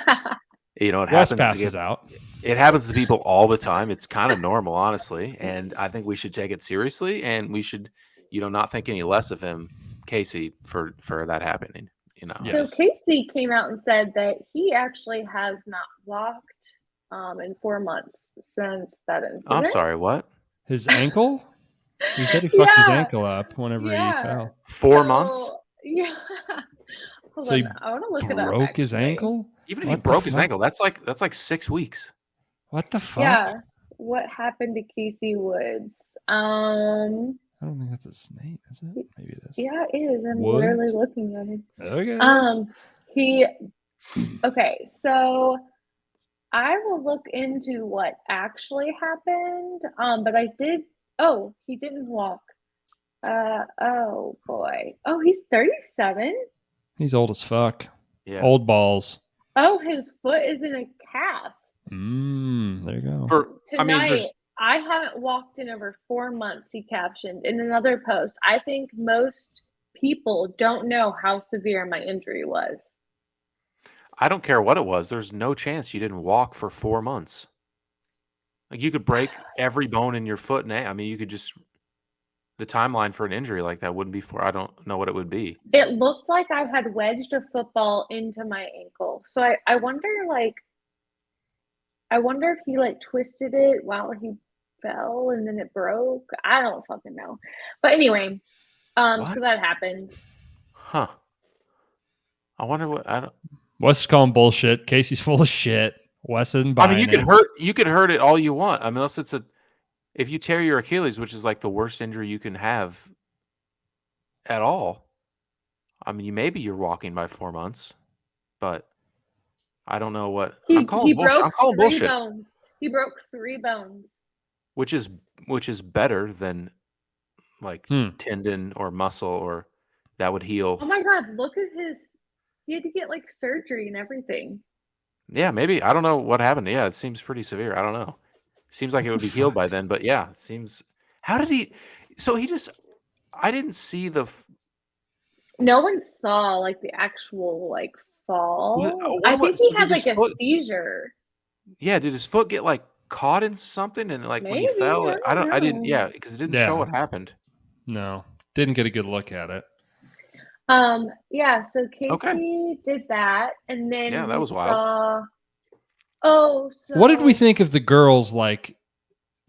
You know, it Wes happens to passes out. It happens to people all the time. It's kind of normal, honestly, and I think we should take it seriously, and we should, not think any less of him, Casey, for that happening. You know. Yeah. So Casey came out and said that he actually has not walked in 4 months since that incident. I'm sorry, what? His ankle? He said he fucked his ankle up whenever he fell. 4 months? Yeah. Hold So he on, I want to look it up. broke his actually. ankle? Even if What he the broke his fuck? ankle, that's like 6 weeks. What the fuck? Yeah. What happened to Casey Woods? I don't think that's his name, is it? Maybe it is. Yeah, it is. I'm Woods? literally looking at it. Okay. Okay, so I will look into what actually happened. But he didn't walk. Oh boy. Oh, he's 37. He's old as fuck. Yeah. Old balls. Oh, his foot is in a cast. There you go. Tonight, I haven't walked in over 4 months, he captioned in another post. I think most people don't know how severe my injury was. I don't care what it was. There's no chance you didn't walk for 4 months. Like, you could break every bone in your foot, and I mean, you could just. The timeline for an injury like that wouldn't be I don't know what it would be. It looked like I had wedged a football into my ankle. So I wonder if he twisted it while he fell and then it broke. I don't fucking know. But anyway, so that happened. Huh. I wonder what Wes is calling bullshit. Casey's full of shit. Wes isn't buying you could hurt it all you want. I mean, unless if you tear your Achilles, which is like the worst injury you can have at all, I mean, maybe you're walking by 4 months, but I don't know what. I'm calling bullshit. Bones. He broke 3 bones. Which is better than like tendon or muscle, or that would heal. Oh my God, look at he had to get surgery and everything. Yeah, maybe. I don't know what happened. Yeah, it seems pretty severe. I don't know. Seems like it would be healed by then, but yeah, it seems. How did he? So he just. I didn't see the. No one saw the actual fall. I think he had a seizure. Yeah, did his foot get caught in something and Maybe, when he fell? I didn't. Yeah, because it didn't show what happened. No, didn't get a good look at it. Yeah. So Casey did that, and then that was wild. What did we think of the girls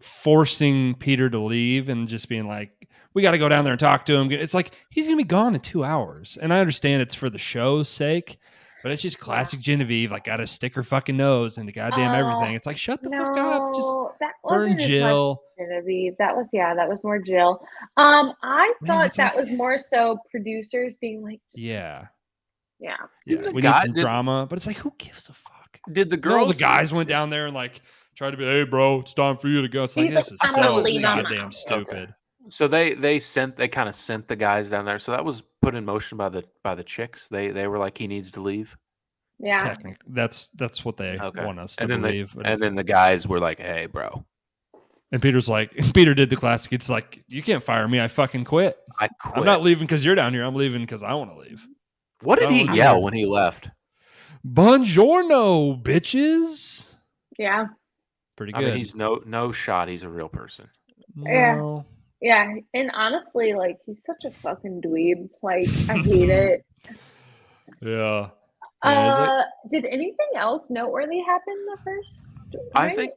forcing Peter to leave and just being like, we got to go down there and talk to him? It's like he's gonna be gone in 2 hours, and I understand it's for the show's sake, but it's just classic Genevieve. Got to stick her fucking nose into goddamn everything. It's like, shut the fuck up. Just burn Jill. Genevieve. That was more Jill. I thought that was more so producers being like, yeah. We need some drama, but it's like, who gives a fuck? Did the girls? All the guys went down there and tried to be, hey, bro, it's time for you to go. It's like, this is so goddamn stupid. Okay. So they kind of sent the guys down there. So that was put in motion by the chicks. They were like, he needs to leave. Yeah, technically, that's what they want us to believe. And then the guys were like, hey, bro. And Peter did the classic. It's like, you can't fire me. I fucking quit. I'm not leaving because you're down here. I'm leaving because I want to leave. What did he yell when he left? Buongiorno, bitches. Yeah. Pretty good. I mean, he's no shot. He's a real person. No. Yeah. And honestly, he's such a fucking dweeb. I hate it. Yeah. Did anything else noteworthy happen the first? I think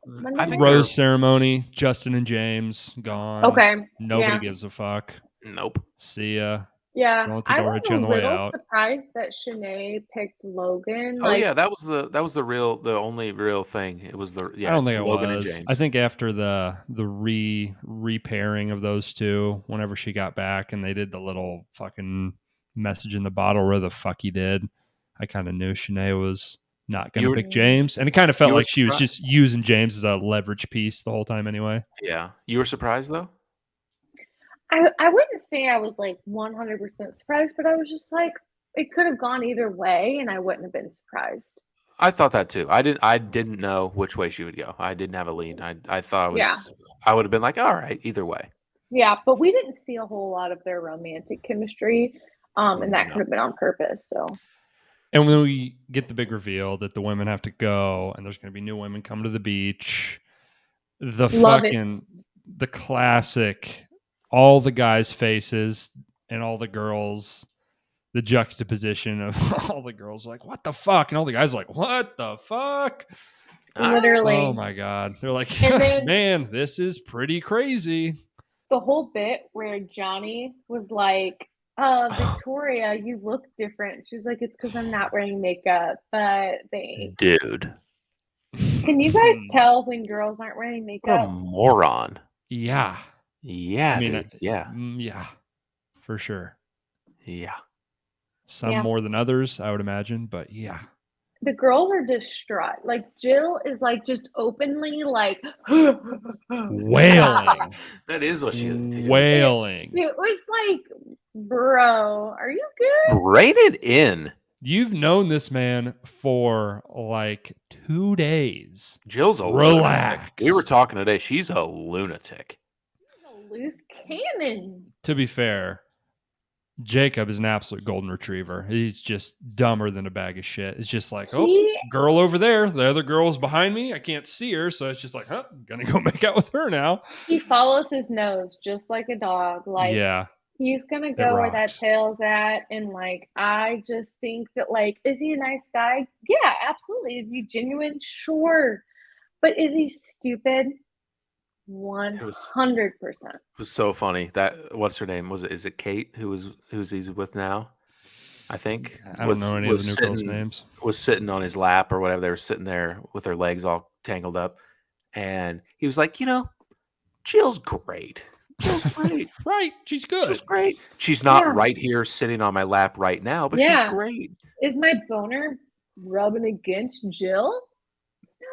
rose ceremony. Justin and James gone. Okay. Nobody gives a fuck. Nope. See ya. Yeah, I was a little surprised that Shanae picked Logan. Yeah, that was the only real thing. It was I don't think Logan it was. And James. I think after the repairing of those two, whenever she got back and they did the little fucking message in the bottle where the fuck he did, I kind of knew Shanae was not going to pick James, and it kind of felt like she was just using James as a leverage piece the whole time anyway. Yeah, you were surprised though. I wouldn't say I was 100% surprised, but I was just like, it could have gone either way, and I wouldn't have been surprised. I thought that too. I didn't know which way she would go. I didn't have a lead. I thought I would have been like, all right, either way. Yeah, but we didn't see a whole lot of their romantic chemistry, and that could have been on purpose. So. And when we get the big reveal that the women have to go, and there's going to be new women come to the beach, the classic, all the guys' faces and all the girls, the juxtaposition of all the girls like, what the fuck? And all the guys are like, what the fuck? Literally. Oh my God. They're like, then, man, this is pretty crazy. The whole bit where Johnny was like, Victoria, you look different. She's like, it's because I'm not wearing makeup, but Dude. Can you guys tell when girls aren't wearing makeup? What a moron. Yeah. Yeah, I mean, dude. Yeah. Yeah, for sure. Yeah. Some more than others, I would imagine, but yeah. The girls are distraught. Like Jill is like just openly like wailing. That is what she is. Wailing. It was like, bro, are you good? Rein it in. You've known this man for like 2 days. Jill's a relax. Lunatic. We were talking today. She's a lunatic. She's a loose cannon. To be fair, Jacob is an absolute golden retriever. He's just dumber than a bag of shit. It's just like, girl over there. The other girl's behind me. I can't see her. So it's just like, gonna go make out with her now. He follows his nose just like a dog. Like, yeah. He's going to go where that tail's at. And, like, I just think that, like, is he a nice guy? Yeah, absolutely. Is he genuine? Sure. But is he stupid? 100%. It was so funny. What's her name? Is it Kate who's he's with now? I think. I don't know any of the new girls' names. Was sitting on his lap or whatever. They were sitting there with their legs all tangled up. And he was like, Jill's great. Jill's great. Right. She's good. She's great. She's not right here sitting on my lap right now, but she's great. Is my boner rubbing against Jill?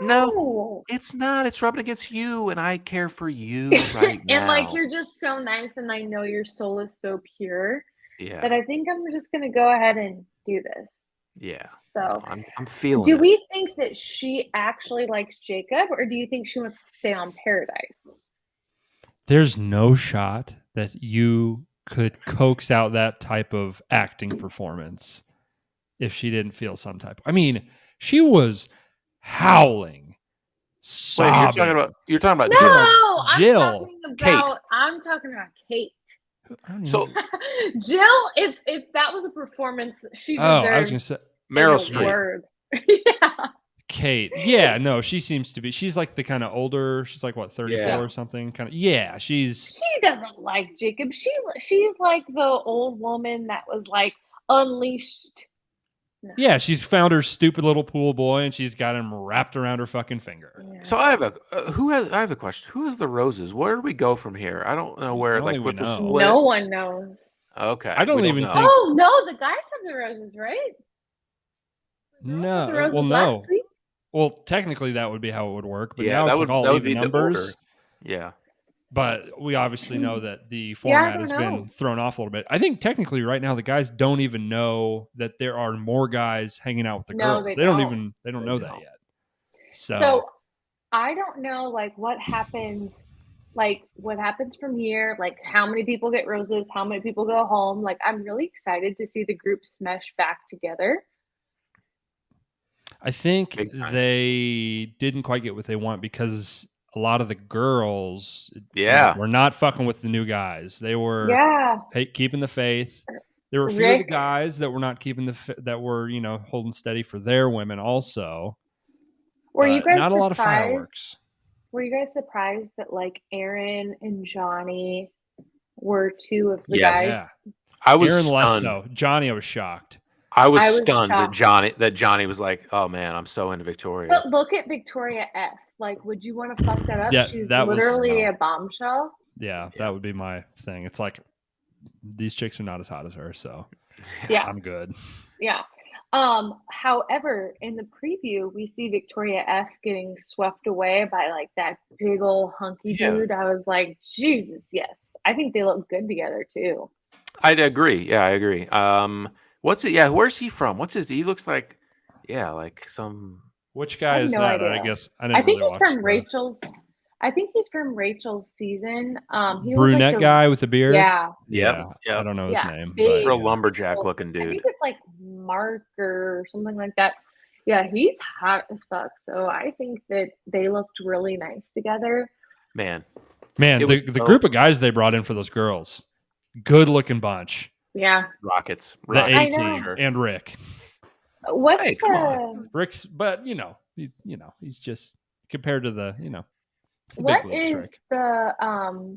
No, it's not. It's rubbing against you, and I care for you right now. And like, you're just so nice, and I know your soul is so pure that I think I'm just going to go ahead and do this. Yeah. So no, I'm feeling Do it. we think that she actually likes Jacob, or do you think she wants to stay on Paradise? There's no shot that you could coax out that type of acting performance if she didn't feel some type. I mean, she was howling, sobbing. Wait, you're talking about Jill. Kate. I'm talking about Kate. So Jill, if that was a performance, she deserves. I was gonna say Meryl Streep. Yeah. Kate. Yeah, no, she seems to be. She's like the kind of older. She's like what, 34 or something. Kind of. Yeah, she's. She doesn't like Jacob. She's like the old woman that was like unleashed. No. Yeah, she's found her stupid little pool boy, and she's got him wrapped around her fucking finger. Yeah. So I have a question. Who has the roses? Where do we go from here? I don't know where. Like with the split. No one knows. Okay. I don't even think. Oh no, the guys have the roses, right? No. Well, no. Well, technically that would be how it would work, but now it's like all even numbers. Yeah. But we obviously know that the format has been thrown off a little bit. I think technically right now the guys don't even know that there are more guys hanging out with the girls. They don't know that yet. So I don't know like what happens from here, like how many people get roses, how many people go home. Like I'm really excited to see the groups mesh back together. I think they didn't quite get what they want because a lot of the girls were not fucking with the new guys. They were keeping the faith. There were a few of the guys that were not keeping that were, holding steady for their women also. Were you guys not surprised? A lot of fireworks. Were you guys surprised that like Aaron and Johnny were two of the guys? Yeah. I was Aaron stunned. less so. Johnny, I was shocked. I was stunned that Johnny was like, "Oh man, I'm so into Victoria." But look at Victoria F. Like, would you want to fuck that up? Yeah, she's literally a bombshell. Yeah, that would be my thing. It's like these chicks are not as hot as her, so I'm good. Yeah. However, in the preview, we see Victoria F getting swept away by like that big old hunky dude. I was like, Jesus, yes. I think they look good together too. I'd agree. Yeah, I agree. What's it? Yeah, where's he from? What's his? He looks like, like some. Which I guy have is no that? I idea. guess I I didn't think really he's watch from the Rachel's. I think he's from Rachel's season. He was brunette like guy with the beard. Yeah, Yeah, I Yep. don't know his name, but big. Real lumberjack looking I dude. think it's like Mark or something like that. Yeah, he's hot as fuck. So I think that they looked really nice together. Man, the group of guys they brought in for those girls, good looking bunch. Yeah, Rockets. The I 18 know. and Rick. What's Hey, come on. Rick's, but he's just compared to the it's the what big leagues, is the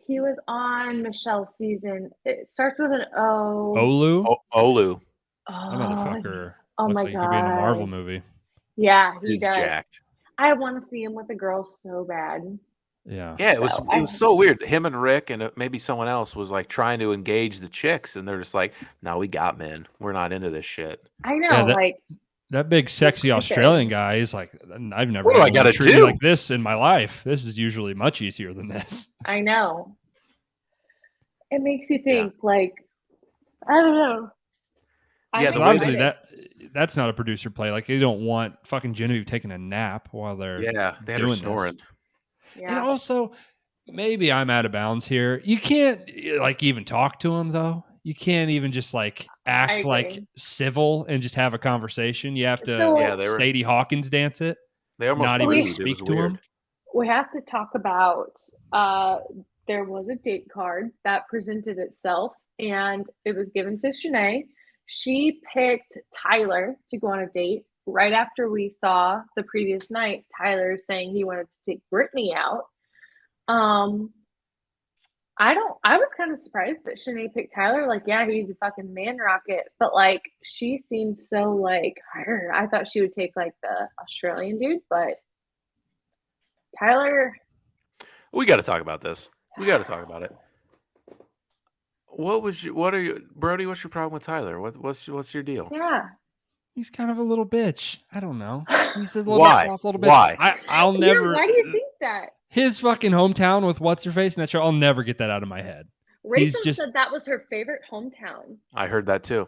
he was on Michelle's season. It starts with an O. Olu. Olu. That motherfucker Oh looks my like he could be in a Marvel God. movie. Yeah, he He's does. jacked. I want to see him with a girl so bad. Yeah. Yeah, it was so weird. Him and Rick and maybe someone else was like trying to engage the chicks, and they're just like, "No, we got men. We're not into this shit." I know, that big sexy Australian guy is like, I've never What do I had gotta treat me do? like this in my life. This is usually much easier than this. I know. It makes you think, like, I don't know. Yeah, So obviously that's not a producer play. Like they don't want fucking Genevieve taking a nap while they're they had her doing snoring. this. Yeah. And also, maybe I'm out of bounds here. You can't like even talk to him though. You can't even just like act like civil and just have a conversation. You have to Sadie Hawkins dance it. They almost not even speak to him. We have to talk about there was a date card that presented itself and it was given to Shanae. She picked Tyler to go on a date right after we saw the previous night Tyler saying he wanted to take Brittany out. I was kind of surprised that Shanae picked Tyler. Like, yeah, he's a fucking man rocket, but like she seems so like her. I thought she would take like the Australian dude, but Tyler. We got to talk about this. We got to talk about it. Brody? What's your problem with Tyler? What's your deal? Yeah, he's kind of a little bitch. I don't know. He's a little soft little bitch. Why? I'll never. Why do you think that? His fucking hometown with what's her face in that show. I'll never get that out of my head. Rachel said that was her favorite hometown. I heard that too.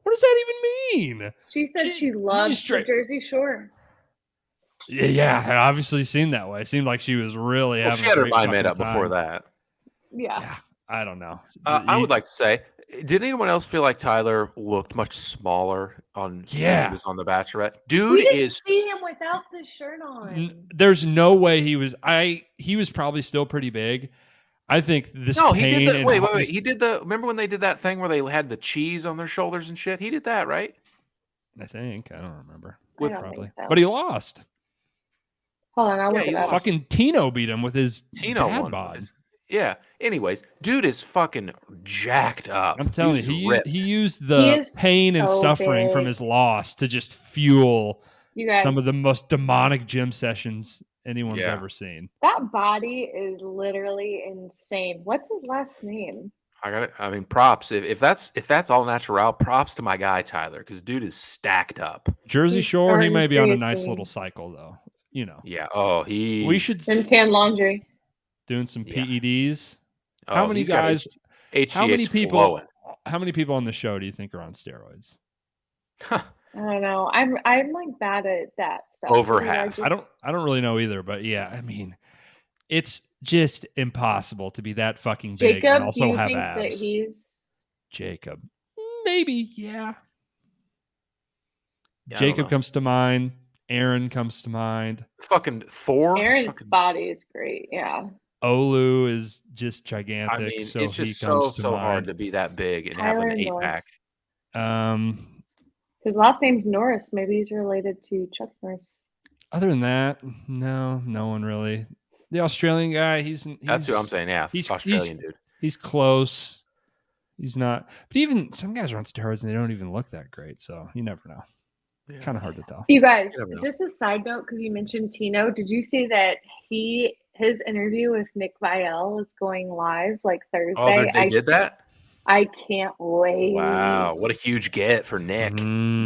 What does that even mean? She said she loves the Jersey Shore. Yeah, it obviously seemed that way. It seemed like she was really having. She had her mind made up before that. Yeah. I don't know. I would like to say, did anyone else feel like Tyler looked much smaller when he was on The Bachelorette? Dude, we didn't see him without the shirt on. There's no way he was. He was probably still pretty big. I think this. No, he did the. Wait. He did the. Remember when they did that thing where they had the cheese on their shoulders and shit? He did that, right? I think. I don't remember. Probably, but he lost. Hold on, I'll look it up. Fucking Tino beat him with his dad bod. Yeah. Anyways, dude is fucking jacked up. I'm telling you, he used the pain and suffering from his loss to just fuel some of the most demonic gym sessions anyone's ever seen. That body is literally insane. What's his last name? I got it. I mean, props. If that's all natural, props to my guy Tyler, because dude is stacked up. Jersey Shore, he may be on a nice little cycle though. Yeah. Oh, we should tan laundry. Doing some PEDs. Oh, how many guys? How many people? How many people on the show do you think are on steroids? I don't know. I'm like bad at that stuff. Over half. I don't really know either. But yeah, I mean, it's just impossible to be that fucking big Jacob, and also do you have think abs. That he's Jacob, maybe. Yeah. Jacob comes to mind. Aaron comes to mind. Fucking Thor. Aaron's body is great. Yeah. Olu is just gigantic. I mean, so it's just he comes so hard to be that big and have an 8-pack. His last name's Norris. Maybe he's related to Chuck Norris. Other than that, no one really. The Australian guy, that's who I'm saying. Yeah, he's Australian dude. He's close. He's not. But even some guys are on steroids and they don't even look that great. So you never know. Yeah. Kind of hard to tell. You guys, just a side note, because you mentioned Tino. Did you see that his interview with Nick Viall is going live like Thursday? Oh, they did that? I can't wait. Wow, what a huge get for Nick.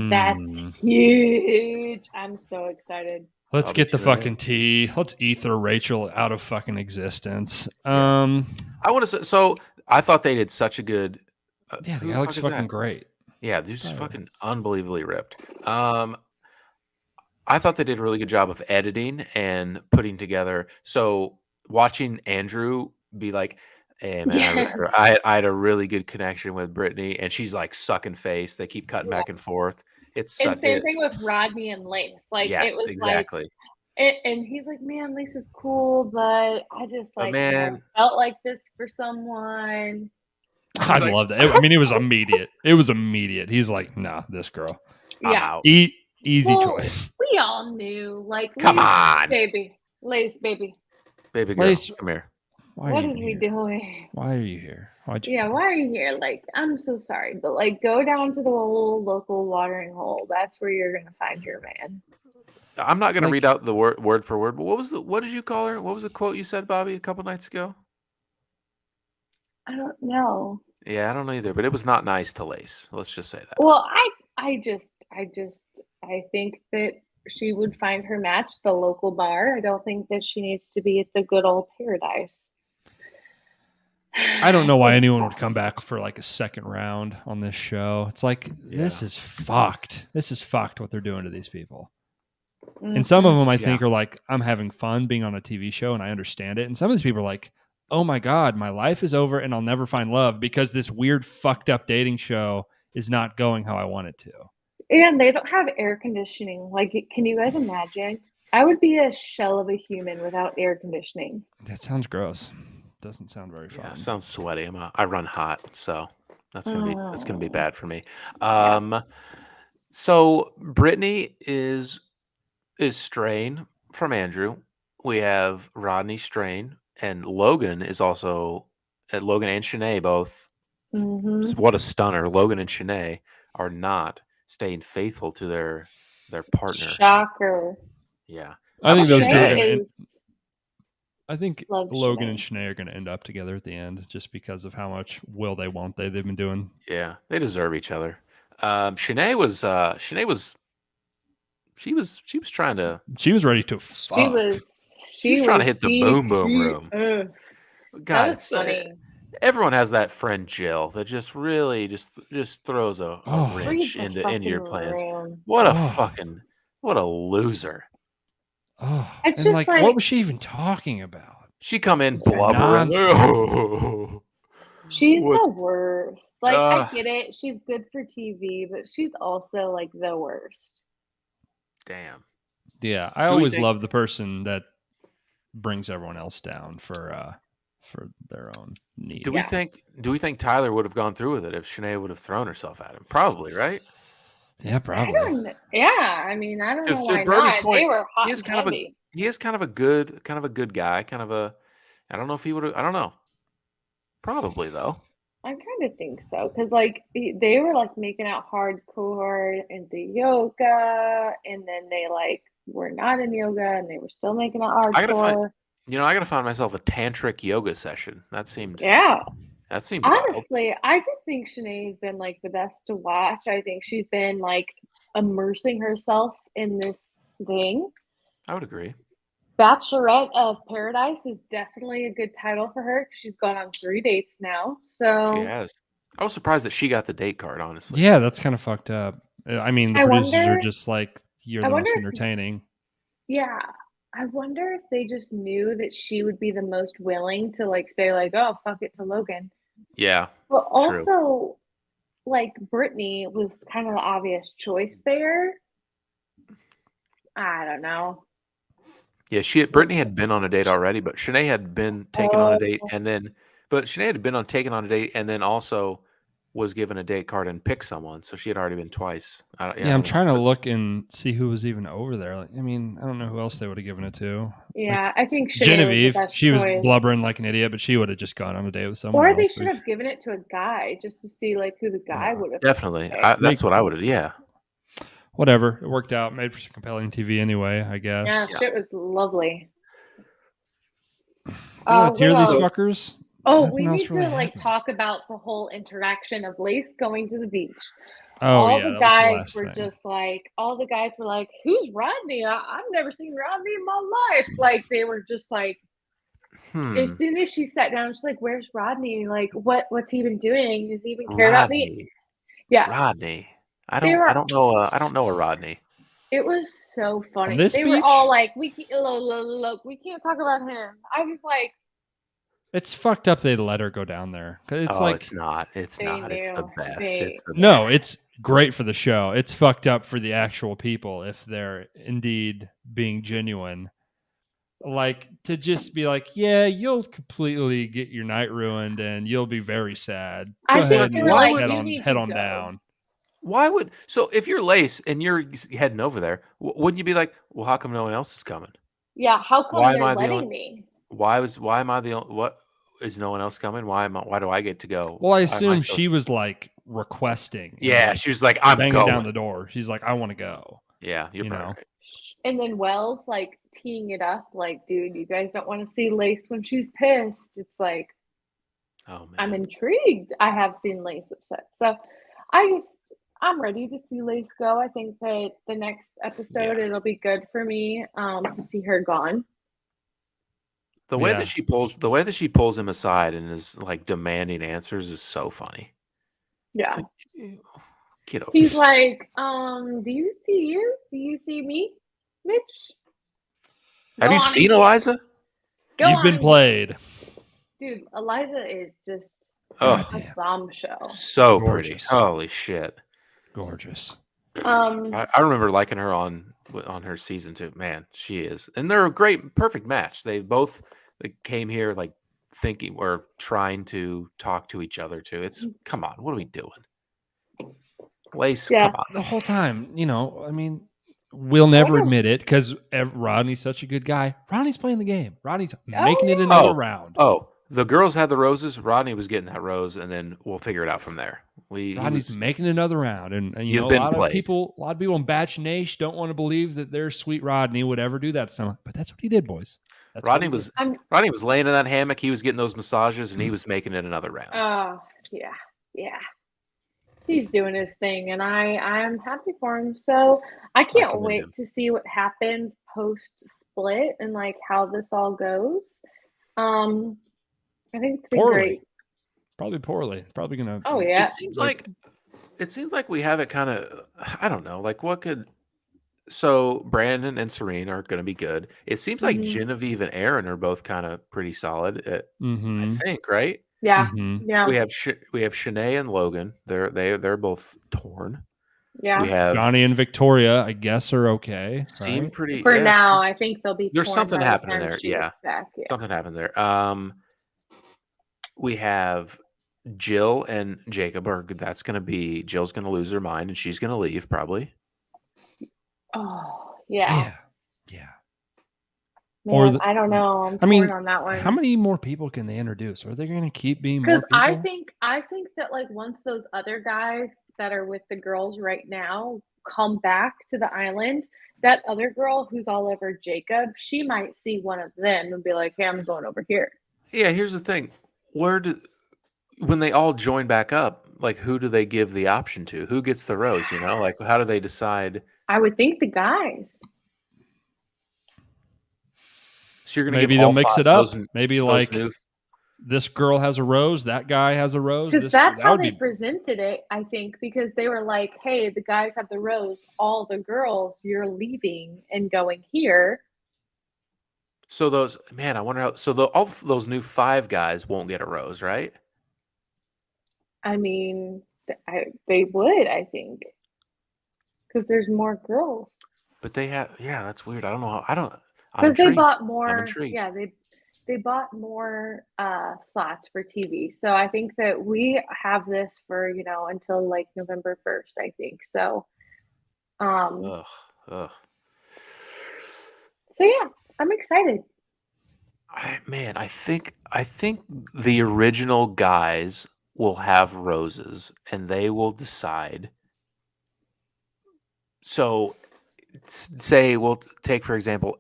That's huge. I'm so excited. Let's get the fucking tea. Let's ether Rachel out of fucking existence. I want to say, so I thought they did such a good. Yeah, the guy looks fucking great. Yeah, they're just Tyler. fucking unbelievably ripped. I thought they did a really good job of editing and putting together. So watching Andrew be like, "Hey man, Yes. I had a really good connection with Brittany," and she's like sucking face. They keep cutting back and forth. It's And such same thing with Rodney and Lace. Like it yes, was exactly. and he's like, man, Lace is cool, but I just But like never man, felt like this for someone. I like, love that. I mean, it was immediate. It was immediate. He's like, nah, this girl. I'm Yeah. out. Easy Well, choice. we all knew. Like Come Lace, on, baby. Lace, baby. baby girl, Lace, come here. why are What you is we here? doing? Why are you here? Why'd you Yeah, come? why are you here? Like, I'm so sorry, but like go down to the whole local watering hole. That's where you're gonna find your man. I'm not going to Like- read out the word for word, but what did you call her? What was the quote you said, Bobbie, a couple nights ago? I don't know. Yeah, I don't know either, but it was not nice to Lace. Let's just say that. Well, I think that she would find her match the local bar. I don't think that she needs to be at the good old Paradise. I don't know why Just- anyone would come back for like a second round on this show. It's like, this Yeah. is fucked. This is fucked what they're doing to these people. And some of them I think are like, I'm having fun being on a TV show and I understand it. And some of these people are like, oh my God, my life is over and I'll never find love because this weird fucked up dating show is not going how I want it to. And they don't have air conditioning. Like, can you guys imagine? I would be a shell of a human without air conditioning. That sounds gross. Doesn't sound very fun. Yeah, sounds sweaty. I run hot, so that's gonna be bad for me. So Brittany is straying from Andrew. We have Rodney straying, and Logan is also Logan and Shanae both. Mhm. What a stunner! Logan and Shanae are not staying faithful to their partner. Shocker. Yeah, I think those two are Shanae going to. is I think love Logan and Shanae. Shanae are going to end up together at the end, just because of how much will they, won't they? They've been doing. yeah, they deserve each other. Shanae was she was trying to She was ready to fuck. she was trying to hit the boom boom room. That God, was funny. everyone has that friend Jill that just really just throws a Oh. wrench Read the into your fucking plans. room. What a Oh. fucking what a loser. Oh, It's and just like, like- what was she even talking about? She come in It's blubbering. nonsense. She's What's- the worst. Like, I Ugh. get it. She's good for TV, but she's also like the worst. Damn. Yeah, I Do we always think- love the person that brings everyone else down for their own needs. Do we think Tyler would have gone through with it if Shanae would have thrown herself at him? Probably, right? Yeah, I probably. don't. Yeah, I mean, I don't know Because to why Brody's not. point, They were hot he is and kind of a heavy. he is kind of a good guy, kind of a I don't know if he would have I don't know. Probably though. I kind of think so because like they were like making out hardcore into yoga, and then they like were not in yoga, and they were still making out I gotta find- hardcore. I gotta find myself a tantric yoga session. That seemed Yeah, wild. honestly, I just think Shanae's been like the best to watch. I think she's been like immersing herself in this thing. I would agree. Bachelorette of Paradise is definitely a good title for her. She's gone on 3 dates now. So She has. I was surprised that she got the date card, honestly. Yeah, that's kind of fucked up. I mean, the I producers are wonder- just like, you're I the most wonder if- entertaining. yeah, I wonder if they just knew that she would be the most willing to like say like, oh, fuck it to Logan. Yeah. But also, like Brittany was kind of the obvious choice there. I don't know. Yeah, Brittany had been on a date already, but Shanae had been taken on a date but Shanae had been taken on a date and then also was given a date card and picked someone, so she had already been twice. I'm trying to look and see who was even over there. Like, I mean, I don't know who else they would have given it to. Yeah, I think Shanae Genevieve, was the best she was choice. blubbering like an idiot, but she would have just gone on a date with someone Or else. they should have given it to a guy just to see like who the guy would have. Definitely. picked. That's what I would have. Yeah. Whatever. It worked out. Made for some compelling TV anyway, I guess. Yeah, shit was lovely. Do you want to hear what these else? fuckers? Oh, Nothing we else need to really like happened. talk about the whole interaction of Lace going to the beach. Oh, all yeah, the that was guys last were thing. just like, all the guys were like, "Who's Rodney? I've never seen Rodney in my life." Like they were just like, as soon as she sat down, she's like, "Where's Rodney? Like, what's he been doing? Does he even care about me?" Yeah. Rodney. I They don't were- I don't know I don't know a Rodney. It was so funny. this They were beach? all like, look, we can't talk about him. I was like, It's fucked up they let her go down there. 'Cause it's like it's not. It's They not. It's the knew. best. They- It's the no, best. it's great for the show. It's fucked up for the actual people if they're indeed being genuine. Like to just be like, yeah, you'll completely get your night ruined and you'll be very sad. Go I ahead think and they were walk like, head you on need head to on go. down. Why would so if you're Lace and you're heading over there, wouldn't you be like, well, how come no one else is coming? Yeah, how come Why am they're I the letting only- me? Why am I the only what is no one else coming? Why do I get to go? Well, I Why am assume so- she was like requesting. and, Yeah, like, she was like, I'm banging going. down the door. She's like, I want to go. Yeah, you're you probably know. right. And then Wells like teeing it up, like, dude, you guys don't want to see Lace when she's pissed. It's like, Oh man. I'm intrigued. I have seen Lace upset. So I'm ready to see Lace go. I think that the next episode it'll be good for me to see her gone. The way Yeah. that she pulls him aside and is like demanding answers is so funny. Yeah. It's like, get over He's yourself. like, do you see you? Do you see me, Mitch? Have Go you on seen and- Eliza? Go You've been on. played. Dude, Eliza is just Oh, a bombshell. so pretty. Gorgeous. Holy shit. Gorgeous. I remember liking her on her season 2. Man, she is. And they're a great, perfect match. They both came here like thinking or trying to talk to each other too. It's come on, what are we doing? Lace, Yeah. come on. The whole time, I mean, we'll never admit it because Rodney's such a good guy. Rodney's playing the game. Rodney's making it another round. Oh, the girls had the roses. Rodney was getting that rose, and then we'll figure it out from there. Rodney's making another round, and You've a been lot played. of people in Batch Nation don't want to believe that their sweet Rodney would ever do that to someone, but that's what he did, boys. That's Rodney what he did. Rodney was laying in that hammock. He was getting those massages, and he was making it another round. Yeah. He's doing his thing, and I'm happy for him. So I can't commend wait him. to see what happens post split and like how this all goes. I think it's been Poorly. great. Probably poorly. Probably gonna. Oh yeah. It seems like we have it kind of. I don't know. Like what could. So Brandon and Serene are going to be good. It seems like Mhm. Genevieve and Aaron are both kind of pretty solid. I Mhm. think, right? Yeah. Mhm. Yeah. We have Shanae and Logan. They're both torn. Yeah. We have Johnny and Victoria, I guess, are okay. seem Right? pretty. For yeah, now, I think they'll be. There's torn something by the happening time there, she yeah. gets back. Yeah. something happened there. We have Jill and Jacob that's going to be Jill's going to lose her mind and she's going to leave probably. Oh yeah. Yeah. Man, I don't know. I'm torn on that one. How many more people can they introduce? Are they going to keep being more Because people? I think that like once those other guys that are with the girls right now come back to the island, that other girl who's all over Jacob, she might see one of them and be like, "Hey, I'm going over here." Yeah, here's the thing. When they all join back up, like who do they give the option to? Who gets the rose, Like how do they decide? I would think the guys. So you're going to Maybe give they'll all mix five- it up. those- Maybe those like new- this girl has a rose, that guy has a rose. Because that's that how would they be- presented it, I think, because they were like, "Hey, the guys have the rose. All the girls, you're leaving and going here." So those I wonder how. So all those new 5 guys won't get a rose, right? I mean, they would, I think, because there's more girls. But they have. Yeah, that's weird. I don't know how. I don't. Because they bought I'm more. intrigued. Yeah, they bought more slots for TV. So I think that we have this for until like November 1st. I think so. Ugh. So yeah, I'm excited. I think the original guys will have roses and they will decide. So say we'll take, for example,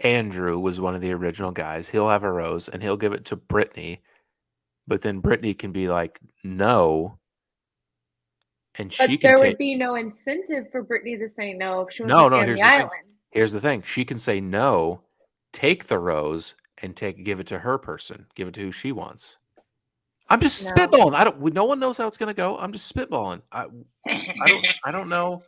Andrew was one of the original guys. He'll have a rose and he'll give it to Brittany, but then Brittany can be like, no. And But she can there take. would be no incentive for Brittany to say no if she wants No, to stay on here's the the thing. island. Here's the thing. She can say no, take the rose, and give it to her person. Give it to who she wants. I'm just No. spitballing. No one knows how it's going to go. I'm just spitballing. I don't know.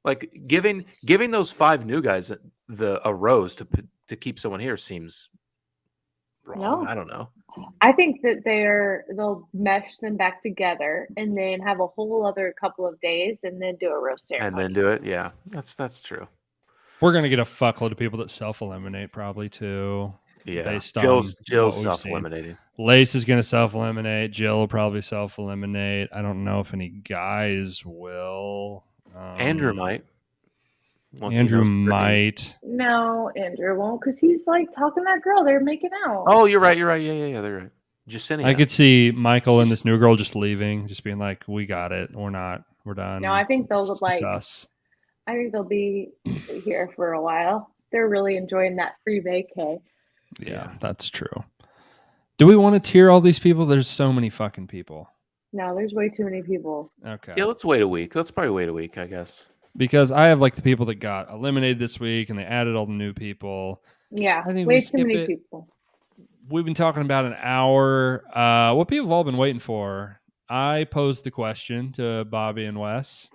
Like giving those 5 new guys a rose to keep someone here seems wrong. No. I don't know. I think that they'll mesh them back together and then have a whole other couple of days and then do a roast ceremony. And then do it. Yeah, that's true. We're gonna get a fuckload of people that self-eliminate probably too. Yeah, based Jill's on self-eliminating. Lace is gonna self-eliminate. Jill will probably self-eliminate. I don't know if any guys will. Andrew might. Andrew might. No, Andrew won't because he's like talking to that girl. They're making out. Oh, you're right. Yeah. They're right. Jacinia. I could see Michael and this new girl just leaving, just being like, "We got it. We're done." No, I think they'll It's us. I think they'll be here for a while. They're really enjoying that free vacay. Yeah, that's true. Do we want to tier all these people? There's so many fucking people. No, there's way too many people. Okay. Yeah, let's wait a week. Let's probably wait a week, I guess. Because I have like the people that got eliminated this week and they added all the new people. Yeah, I think way too many people. We've been talking about an hour. What people have all been waiting for. I posed the question to Bobbie and Wes.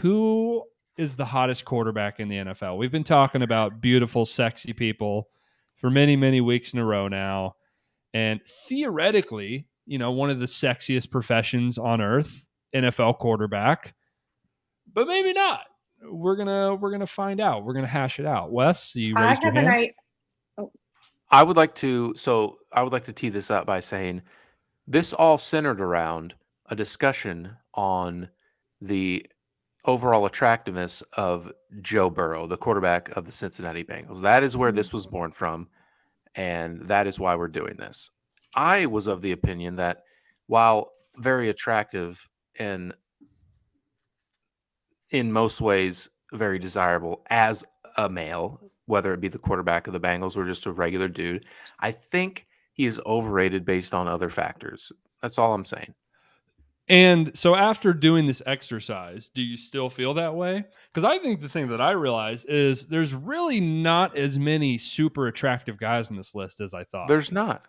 Who is the hottest quarterback in the NFL? We've been talking about beautiful, sexy people for many, many weeks in a row now. And theoretically, one of the sexiest professions on earth, NFL quarterback. But maybe not. We're gonna find out. We're gonna hash it out. Wes, you raised your hand. I would like to tee this up by saying this all centered around a discussion on the overall attractiveness of Joe Burrow, the quarterback of the Cincinnati Bengals. That is where this was born from, and that is why we're doing this. I was of the opinion that while very attractive and in most ways very desirable as a male, whether it be the quarterback of the Bengals or just a regular dude, I think he is overrated based on other factors. That's all I'm saying. And so after doing this exercise, do you still feel that way? Because I think the thing that I realize is there's really not as many super attractive guys on this list as I thought. There's not.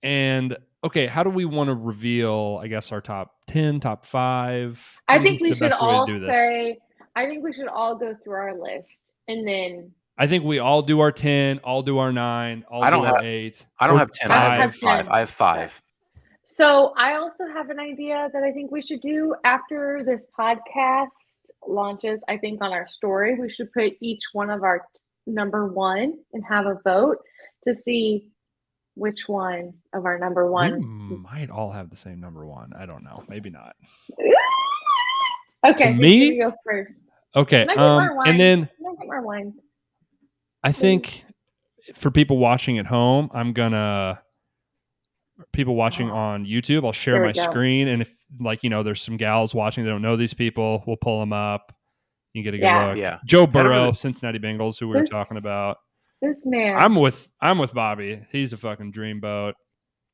And okay, how do we want to reveal, I guess, our top 10, top 5? I think we should all say, I think we should all go through our list and then. I think we all do our 10, all do our 9, all do our 8. I don't have 10. I have 5. I have 5. So I also have an idea that I think we should do after this podcast launches. I think on our story, we should put each one of our number 1 and have a vote to see which one of our number 1. We might all have the same number 1. I don't know. Maybe not. Okay, me go first. Okay, and then I think for people watching at home, people watching on YouTube, I'll share my screen, and if there's some gals watching that don't know these people, we'll pull them up. You can get a good look. Yeah. Joe Burrow, Cincinnati Bengals, who we were talking about. This man. I'm with Bobbie. He's a fucking dreamboat.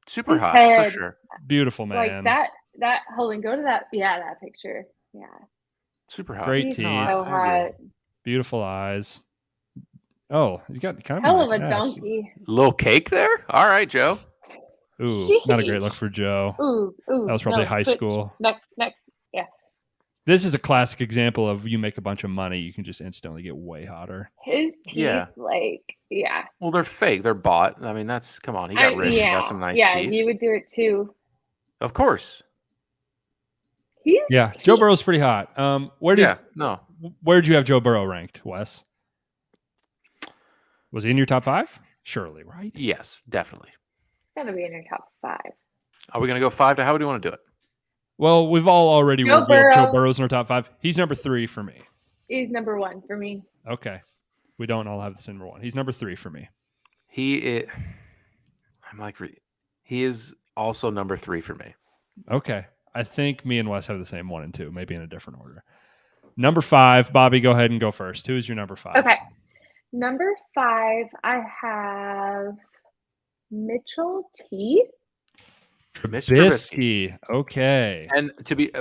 Super hot, for sure. Beautiful man. Like that. Hold on, go to that. Yeah, that picture. Yeah. Super hot. Great teeth. So hot. Beautiful eyes. Oh, you got kind of hell of a donkey. Little cake there. All right, Joe. Ooh, not a great look for Joe. Ooh. That was probably high school. Next. Yeah. This is a classic example of you make a bunch of money, you can just instantly get way hotter. His teeth, yeah. Well, they're fake. They're bought. I mean, come on. He got rich. He got some nice teeth. Yeah, you would do it too. Of course. Joe Burrow's pretty hot. Where did you have Joe Burrow ranked, Wes? Was he in your top 5? Surely, right? Yes, definitely. Gotta be in your top 5. Are we gonna go 5 to how do you want to do it? Well, we've all already revealed Joe Burrow's in our top 5. He's number 3 for me. He's number 1 for me. Okay. We don't all have the same number 1. He's number 3 for me. He is also number 3 for me. Okay. I think me and Wes have the same 1 and 2, maybe in a different order. Number 5, Bobbie, go ahead and go first. Who is your number 5? Okay. Number 5, I have Mitchell T. Trubisky. Okay. And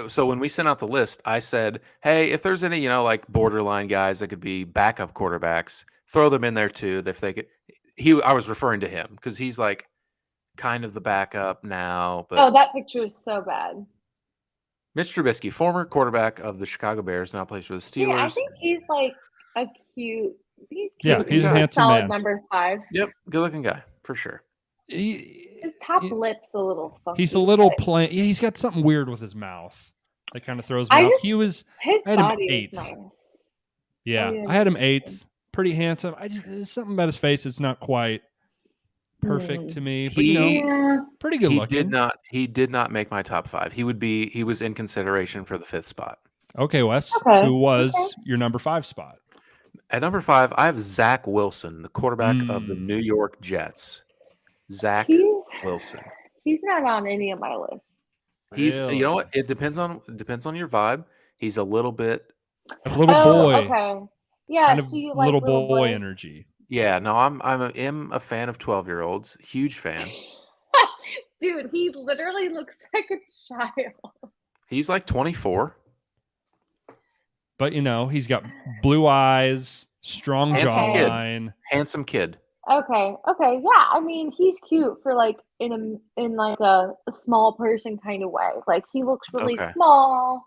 so when we sent out the list, I said, hey, if there's any, like borderline guys that could be backup quarterbacks, throw them in there too. If they could, I was referring to him because he's like kind of the backup now. But that picture is so bad. Mitch Trubisky, former quarterback of the Chicago Bears, now plays for the Steelers. Yeah, I think he's like a cute. He's Yeah, cute. he's a a handsome solid man. number 5. Yep, good-looking guy for sure. His top lip's a little funky. He's a little plain. Yeah, he's got something weird with his mouth. That kind of throws me off. his I had him body 8th. is nice. Yeah, Oh, yeah, I had him yeah. 8th. Pretty handsome. There's something about his face that's not quite perfect to me, but pretty good looking. He did not make my top 5. He was in consideration for the 5th spot. Okay, Wes. Okay, Who was your number 5 spot? At number 5, I have Zach Wilson, the quarterback of the New York Jets. Zach Wilson. He's not on any of my lists. He's you know what? It depends on your vibe. He's a little bit a little boy. Okay. Yeah, kind of so you like little boy boys? Energy. Yeah, no, I'm a fan of 12-year-olds. Huge fan. Dude, he literally looks like a child. He's like 24. But he's got blue eyes, strong jawline. Handsome kid. Okay. Yeah, I mean, he's cute for like in like a small person kind of way. Like he looks really small.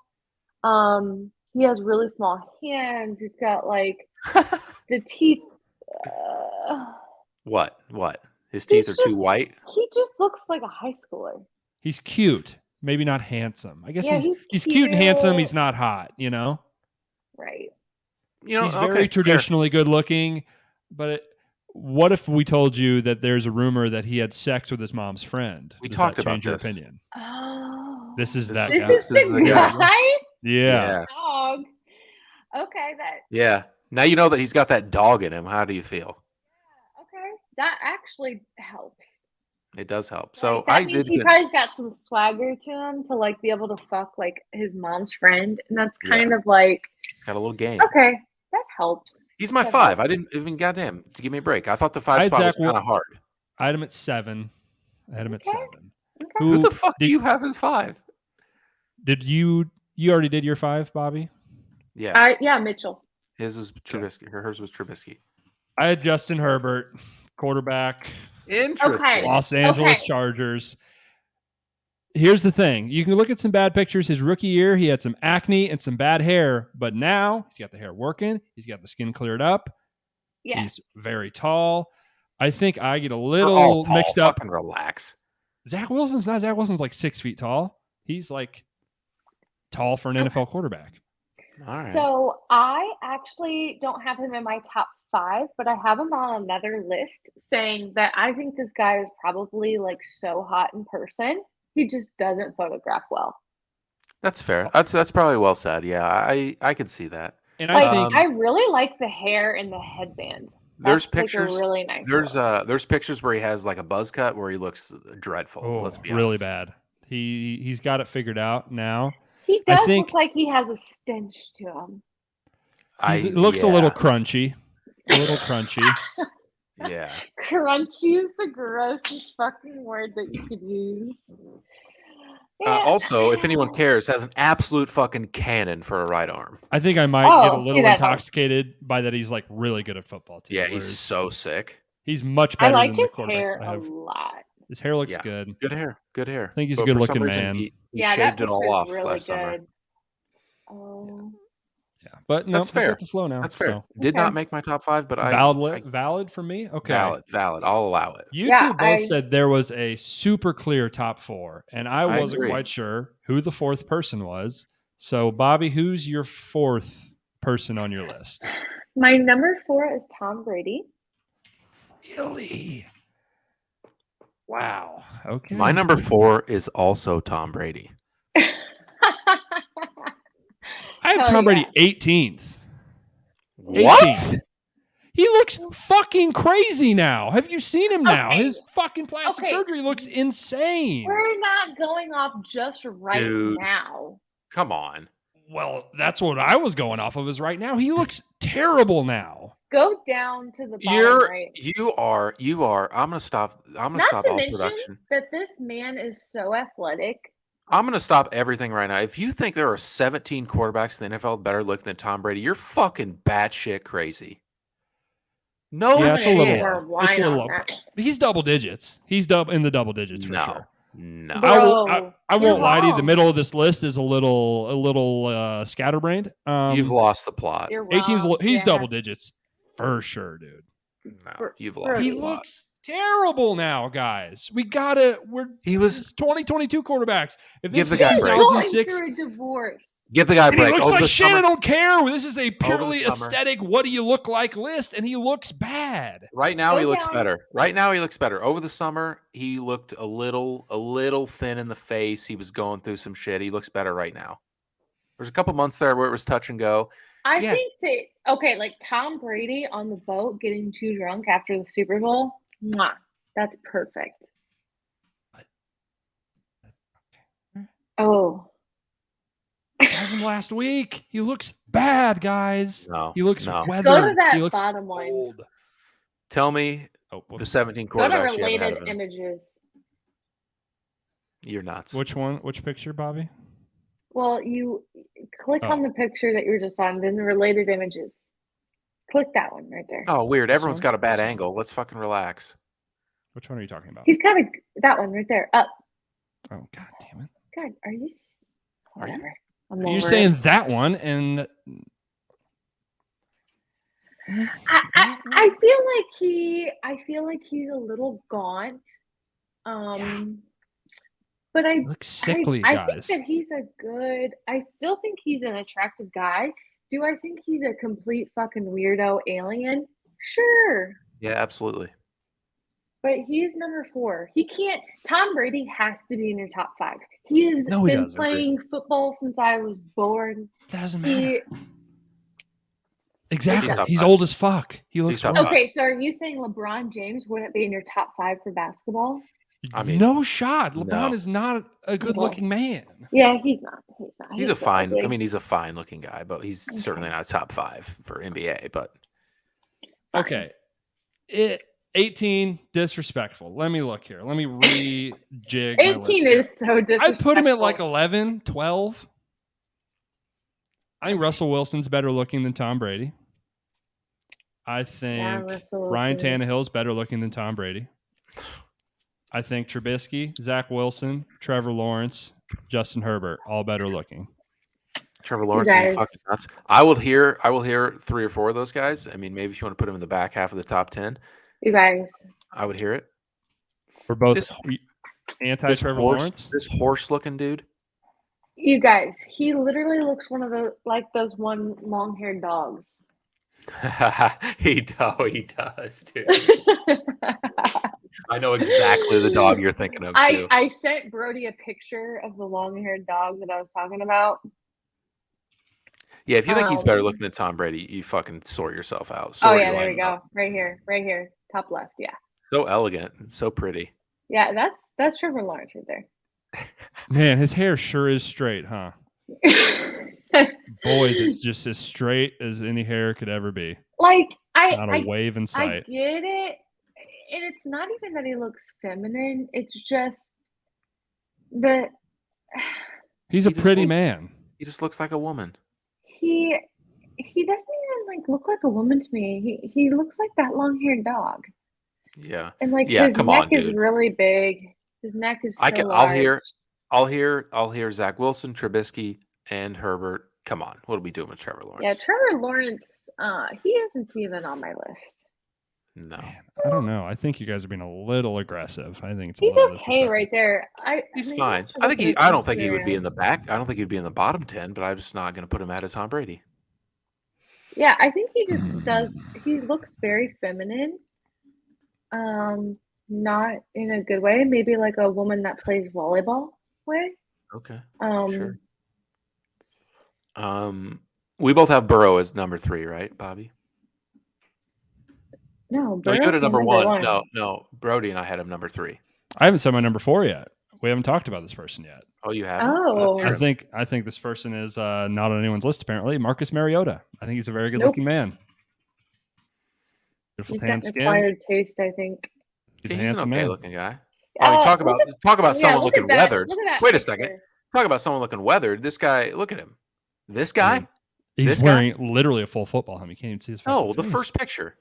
He has really small hands. He's got like the teeth. What? His teeth are too white? He just looks like a high schooler. He's cute. Maybe not handsome. I guess he's cute cute and handsome. He's not hot, Right. He's very traditionally good looking. But what if we told you that there's a rumor that he had sex with his mom's friend? We talked about change your this. opinion? Oh. This is that This guy. is the guy? Yeah. Dog. Okay, Yeah. Now you know that he's got that dog in him. How do you feel? Yeah, okay. That actually helps. It does help. So that means he probably's got some swagger to him to like be able to fuck like his mom's friend, and that's kind of like got a little game. Okay, that helps. He's my 5. I didn't even goddamn to give me a break. I thought the 5 spot was kind of hard. I had him at 7. Okay. Who the fuck do you have as 5? Did you already did your 5, Bobbie? Yeah. Yeah, Mitchell. His was Trubisky. Hers was Trubisky. I had Justin Herbert, quarterback. Interesting. Okay. Los Angeles Chargers. Here's the thing. You can look at some bad pictures. His rookie year, he had some acne and some bad hair, but now he's got the hair working. He's got the skin cleared up. Yes. He's very tall. I think I get a little mixed up. Fucking relax. Zach Wilson's like 6 feet tall. He's like tall for an NFL quarterback. All right. So I actually don't have him in my top 5, but I have him on another list saying that I think this guy is probably like so hot in person. He just doesn't photograph well. That's fair. That's probably well said. Yeah, I could see that. And I really like the hair and the headband. There's pictures. Like a really nice. There's pictures where he has like a buzz cut where he looks dreadful. Let's be honest. Really bad. He's got it figured out now. He does look like he has a stench to him. It looks a little crunchy. A little crunchy. Yeah. Crunchy is the grossest fucking word that you could use. Also, if anyone cares, has an absolute fucking cannon for a right arm. I think I might get a little intoxicated by that. He's like really good at football too. Yeah, he's so sick. He's much better. I like than his the hair I have. a lot. His hair looks good. Good hair. I think he's a good looking man. He shaved it all off really last summer. Yeah, but no, that's fair. The flow now. That's fair. Did not make my top 5, but valid for me. Okay, valid. I'll allow it. You two both said there was a super clear top 4, and I wasn't quite sure who the 4th person was. So, Bobbie, who's your 4th person on your list? My number 4 is Tom Brady. Really? Wow. Okay. My number 4 is also Tom Brady. I have Tom Brady 18th. What? 18th. He looks fucking crazy now. Have you seen him now? His fucking plastic surgery looks insane. We're not going off just now. Come on. Well, that's what I was going off of is right now. He looks terrible now. Go down to the bottom right. You are. I'm going to stop. I'm going to stop all production. That this man is so athletic. I'm going to stop everything right now. If you think there are 17 quarterbacks in the NFL better looking than Tom Brady, you're fucking batshit crazy. No Yeah, it's a little chance. low. It's a little low. He's double digits. He's in the double digits for sure. No. Bro, I won't lie to you. The wrong. middle of this list is a little scatterbrained. You've lost the plot. You're 18's wrong. he's Yeah. double digits for sure, dude. No, you've lost He the plot. looks terrible now, guys. He was 2022 quarterbacks. If Give this the is guy a He's break. going 2006, through a divorce. give the guy a and he break. looks Over like the shit. summer, I don't care. This is a Over the purely summer. aesthetic. What do you look like list, and he looks bad. right now Go he looks down. better. Right now he looks better. Over the summer, he looked a little thin in the face. He was going through some shit. He looks better right now. There's a couple months there where it was touch and go. I Yeah. think that like Tom Brady on the boat getting too drunk after the Super Bowl. Mwah, that's perfect. Oh, That was last week. He looks bad, guys. No, He looks no. weathered. go to that He looks bottom line. old. Tell me Oh, the 17 Go to quarterbacks you have ahead related of him. images. You're nuts. which one? Which picture, Bobbie? Well, you click Oh. on the picture that you were just on, then the related images. Click that one right there. Oh, weird. This Everyone's one? got a bad This one? angle. Let's fucking relax. Which one are you talking about? He's kind of that one right there. Up. Oh, god damn it! God, are you? Are you? Whatever. I'm You're over saying it. that one, and I feel like he's a little gaunt. But I looks sickly, I guys. think that he's I still think he's an attractive guy. Do I think he's a complete fucking weirdo alien? Sure. Yeah, absolutely. But he's number 4. Tom Brady has to be in your top 5. He has No, he been doesn't. playing football since I was born. That doesn't He, matter. Exactly. He's top He's five. old as fuck. He looks top old. five. okay, so are you saying LeBron James wouldn't be in your top 5 for basketball? I mean, no shot. LeBron no. is not a good-looking man. Yeah, he's not. He's a so fine. ugly. I mean, he's a fine-looking guy, but he's certainly not a top 5 for NBA. But Okay. 18, disrespectful. Let me look here. Let me rejig my list 18 here. is so disrespectful. I'd put him at like 11, 12. I think Russell Wilson's better looking than Tom Brady. I think Russell Ryan Wilson is. Tannehill's better looking than Tom Brady. I think Trubisky, Zach Wilson, Trevor Lawrence, Justin Herbert, all better looking. Trevor Lawrence, are you guys- fucking nuts? I will hear 3 or 4 of those guys. I mean, maybe if you want to put them in the back half of the top 10, You guys. I would hear it. We're both This- anti-Trevor Lawrence. This horse-looking dude. You guys, he literally looks like those one long-haired dogs. he does, dude. I know exactly the dog you're thinking of too. I sent Brody a picture of the long-haired dog that I was talking about. Yeah, if you think he's better looking than Tom Brady, you fucking sort yourself out. Oh Sort yeah, your there we line out. go. Right here, top left. Yeah, So elegant, so pretty. yeah. That's Trevor Lawrence right there. Man, his hair sure is straight, huh? Boys, it's just as straight as any hair could ever be. Like Not a I wave in I sight. get it, and it's not even that he looks feminine. It's just the He's a He just pretty looks- man. He just looks like a woman. he doesn't even like look like a woman to me. He looks like that long-haired dog, Yeah. and like Yeah, his come neck on, is dude. really big. His neck is so I'll hear Zach Wilson, Trubisky, and Herbert. Come on, what are we doing with Trevor Lawrence? Yeah, Trevor Lawrence, he isn't even on my list. No, Man, I don't know. I think you guys are being a little aggressive. I think it's He's a little okay disrespectful. right there. he's mean, fine. you should I look think at he. his I don't think he would be in Instagram. the back. I don't think he'd be in the bottom 10. But I'm just not going to put him ahead of Tom Brady. Yeah, I think he just does. He looks very feminine. Not in a good way. Maybe like a woman that plays volleyball way. Okay, Um, sure. We both have Burrow as number 3, right, Bobbie? No, No, you Burrow's had it number one. 1. No, Brody and I had him number 3. I haven't said my number 4 yet. We haven't talked about this person yet. Oh, you haven't? Oh. Let's hear it. I think this person is not on anyone's list. Apparently, Marcus Mariota. I think he's a very good-looking man. Beautiful He's got tan an skin. acquired taste, I think. He's a He's an handsome man. okay-looking guy. I mean, talk about Yeah, someone look at looking that. weathered. Look at that. Wait a picture. second. Talk about someone looking weathered. This guy, look at him. This guy? He's This guy? wearing literally a full football helmet. You can't even see his. No, fucking the face. first picture.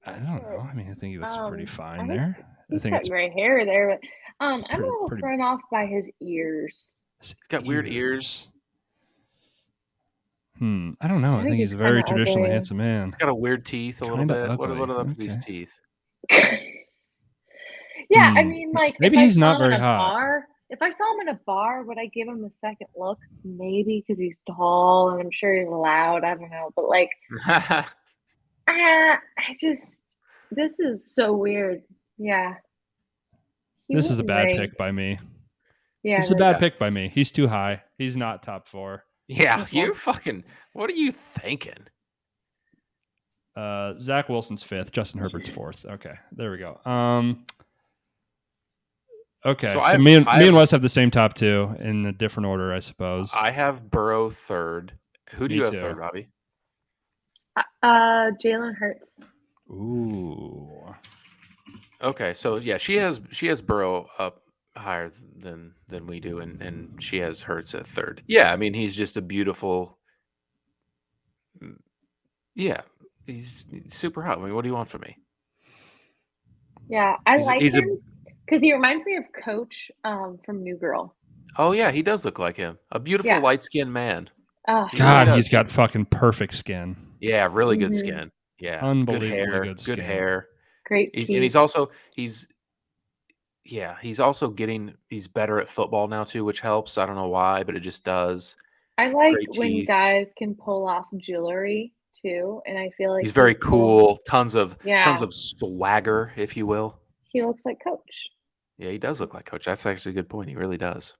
I don't know. I mean, I think he looks pretty fine I think there. he's got gray hair there, but I'm a little pretty- thrown off by his ears. He's got weird ears. I don't know. I think he's a he's very kinda traditionally ugly. handsome man. He's got a weird teeth a little Kinda bit. What ugly. are up with these Okay. teeth? Yeah, I mean, like, maybe if I he's saw not him in very a hot. bar, if I saw him in a bar, would I give him a second look? Maybe because he's tall and I'm sure he's loud. I don't know, but like, this is so weird. Yeah, he This is a wouldn't bad rank. pick by me. Yeah, This is a bad pick by me. He's too high. He's not top 4. Yeah, Okay. you're fucking. What are you thinking? Zach Wilson's 5th. Justin Herbert's 4th. Okay, there we go. Okay, so me and Wes have the same top 2 in a different order, I suppose. I have Burrow 3rd. Who do you have 3rd, Bobbie? Jalen Hurts. Ooh. Okay, so yeah, she has Burrow up higher than we do, and she has Hurts at 3rd. Yeah, I mean he's just a beautiful. Yeah, he's super hot. I mean, what do you want from me? Yeah, I like him because he reminds me of Coach from New Girl. Oh yeah, he does look like him. A beautiful light-skinned man. Oh, God, he's got fucking perfect skin. Yeah, really good skin. Yeah, unbelievably good hair. Great teeth. And he's better at football now too, which helps. I don't know why, but it just does. I like when guys can pull off jewelry too, and I feel like he's very cool. Tons of swagger, if you will. He looks like Coach. Yeah, he does look like Coach. That's actually a good point. He really does.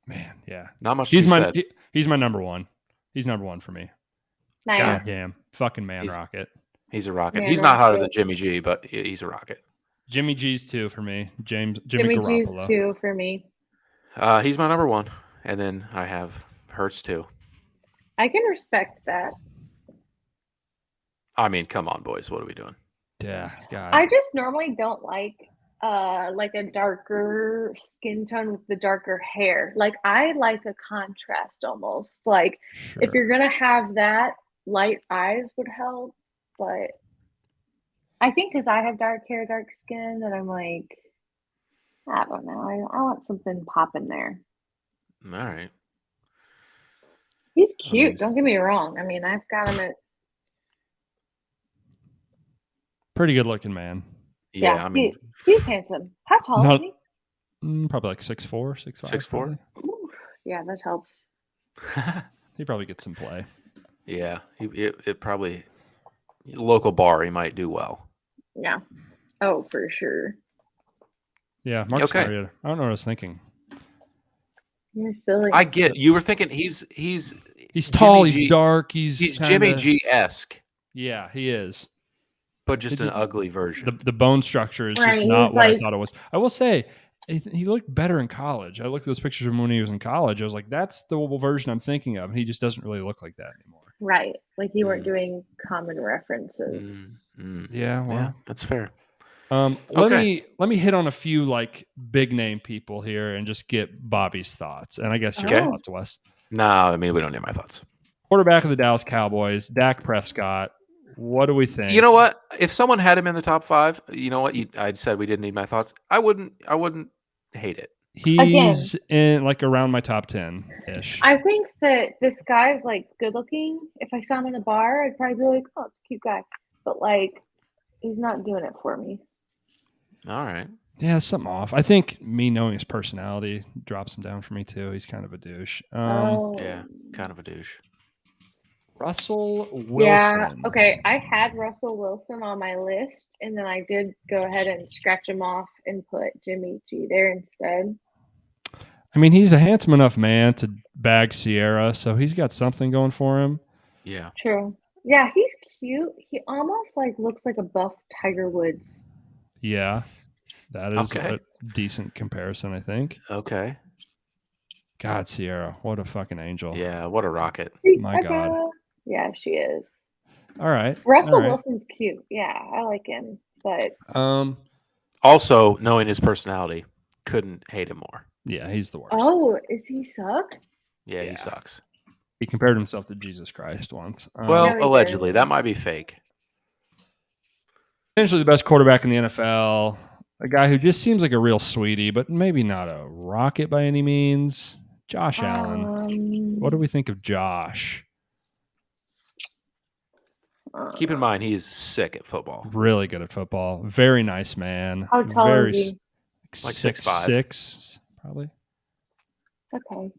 Man, yeah. Not much. He's my number 1. He's number 1 for me. Nice. God damn, fucking rocket. He's a rocket. He's not hotter than Jimmy G, but he's a rocket. Jimmy G's 2 for me. Jimmy G's Garoppolo. 2 for me. He's my number 1, and then I have Hurts 2. I can respect that. I mean, come on, boys. What are we doing? Yeah, God. I just normally don't like a darker skin tone with the darker hair. Like I like a contrast almost. Like if you're gonna have that, light eyes would help. But I think because I have dark hair, dark skin, that I'm like, I don't know. I want something popping there. All right. He's cute. Don't get me wrong. I mean, I've got him at. Pretty good looking man. Yeah, I mean, he's handsome. How tall is he? Probably like 6'4", 6'5". 6'4". Yeah, that helps. He probably gets some play. Yeah, it probably local bar he might do well. Yeah. Oh, for sure. Yeah, Marcus Mariota. I don't know what I was thinking. You're silly. I get you were thinking he's tall, he's dark, he's Jimmy G-esque. Yeah, he is. But just an ugly version. The bone structure is just not what I thought it was. I will say, he looked better in college. I looked at those pictures of him when he was in college. I was like, that's the version I'm thinking of. And he just doesn't really look like that anymore. Right. Like you weren't doing common references. Yeah, well. Yeah, that's fair. Let me hit on a few like big name people here and just get Bobbie's thoughts. And I guess your thoughts, Wes. No, I mean, we don't need my thoughts. Quarterback of the Dallas Cowboys, Dak Prescott. What do we think? You know what? If someone had him in the top 5, you know what? I said we didn't need my thoughts. I wouldn't hate it. He's in like around my top 10-ish. I think that this guy's like good looking. If I saw him in a bar, I'd probably be like, oh, it's a cute guy. But like, he's not doing it for me. All right. Yeah, something off. I think me knowing his personality drops him down for me too. He's kind of a douche. Yeah, kind of a douche. Russell Wilson. Yeah. Okay. I had Russell Wilson on my list, and then I did go ahead and scratch him off and put Jimmy G there instead. I mean, he's a handsome enough man to bag Sierra, so he's got something going for him. Yeah. True. Yeah, he's cute. He almost like looks like a buff Tiger Woods. Yeah. That is a decent comparison, I think. Okay. God, Sierra, what a fucking angel. Yeah, what a rocket. My God. Yeah, she is. All right. Russell Wilson's cute. Yeah, I like him. But also, knowing his personality, couldn't hate him more. Yeah, he's the worst. Oh, is he suck? Yeah, he sucks. He compared himself to Jesus Christ once. Well, allegedly. That might be fake. Potentially the best quarterback in the NFL. A guy who just seems like a real sweetie, but maybe not a rocket by any means. Josh Allen. What do we think of Josh? Keep in mind, he is sick at football. Really good at football. Very nice man. How tall is he? Like 6'5", 6'6", probably. Okay.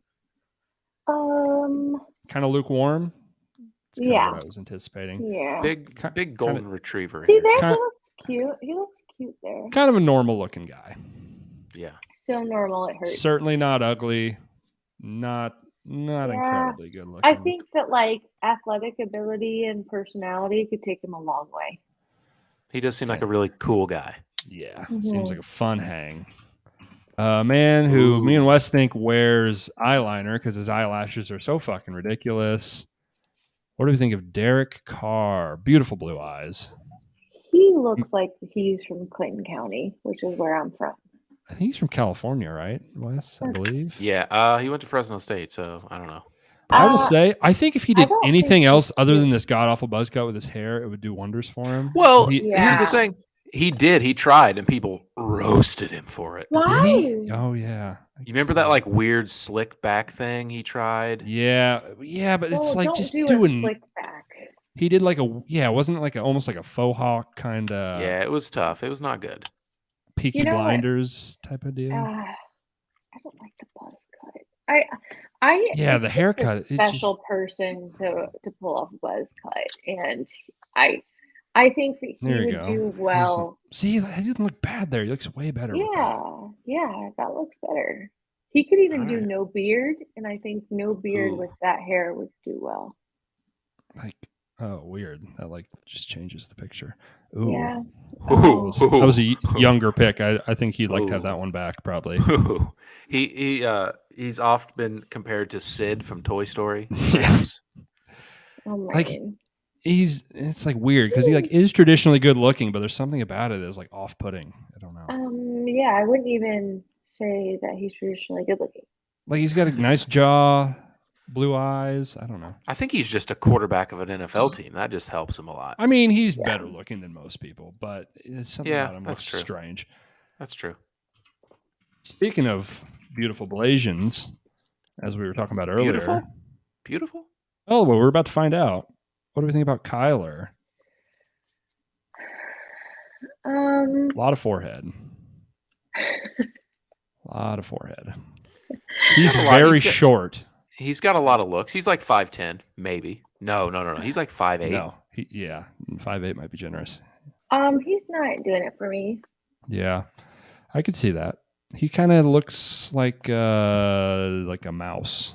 Kind of lukewarm. That's kind of what I was anticipating. Yeah. Big golden retriever. See, there he looks cute. He looks cute there. Kind of a normal looking guy. Yeah. So normal it hurts. Certainly not ugly. Not incredibly good looking. I think that like athletic ability and personality could take him a long way. He does seem like a really cool guy. Yeah. Seems like a fun hang. Man who me and Wes think wears eyeliner because his eyelashes are so fucking ridiculous. What do we think of Derek Carr? Beautiful blue eyes. He looks like he's from Clayton County, which is where I'm from. I think he's from California, right, Wes? I believe. Yeah, he went to Fresno State, so I don't know. I will say, I think if he did anything else other than this god-awful buzz cut with his hair, it would do wonders for him. Well, here's the thing. He tried, and people roasted him for it. Why? Did he? Oh, yeah. You remember that like weird slick back thing he tried? Yeah, but it's like just do doing a slick back. He did like wasn't it like almost like a faux hawk kind of? Yeah, it was tough. It was not good. Peaky Blinders type of deal. I don't like the buzz cut. The haircut. A special person to pull off a buzz cut, and I think that he would do well. See, he doesn't look bad there. He looks way better. Yeah, that looks better. He could even do no beard, and I think no beard with that hair would do well. Like, oh, weird. That like just changes the picture. Ooh. Yeah. That was a younger pick. I think he'd like to have that one back probably. He's often been compared to Sid from Toy Story. Oh my like it's like weird because he like is traditionally good looking, but there's something about it that's like off-putting. I don't know. Yeah, I wouldn't even say that he's traditionally good looking. Like he's got a nice jaw, blue eyes. I don't know. I think he's just a quarterback of an NFL team. That just helps him a lot. I mean, he's better looking than most people, but it's something about him looks strange. That's true. Speaking of beautiful Blasians, as we were talking about earlier. Beautiful? Oh, well, we're about to find out. What do we think about Kyler? A lot of forehead. He's very short. He's got a lot of looks. He's like 5'10", maybe. No. He's like 5'8". No, 5'8" might be generous. He's not doing it for me. Yeah, I could see that. He kind of looks like a mouse.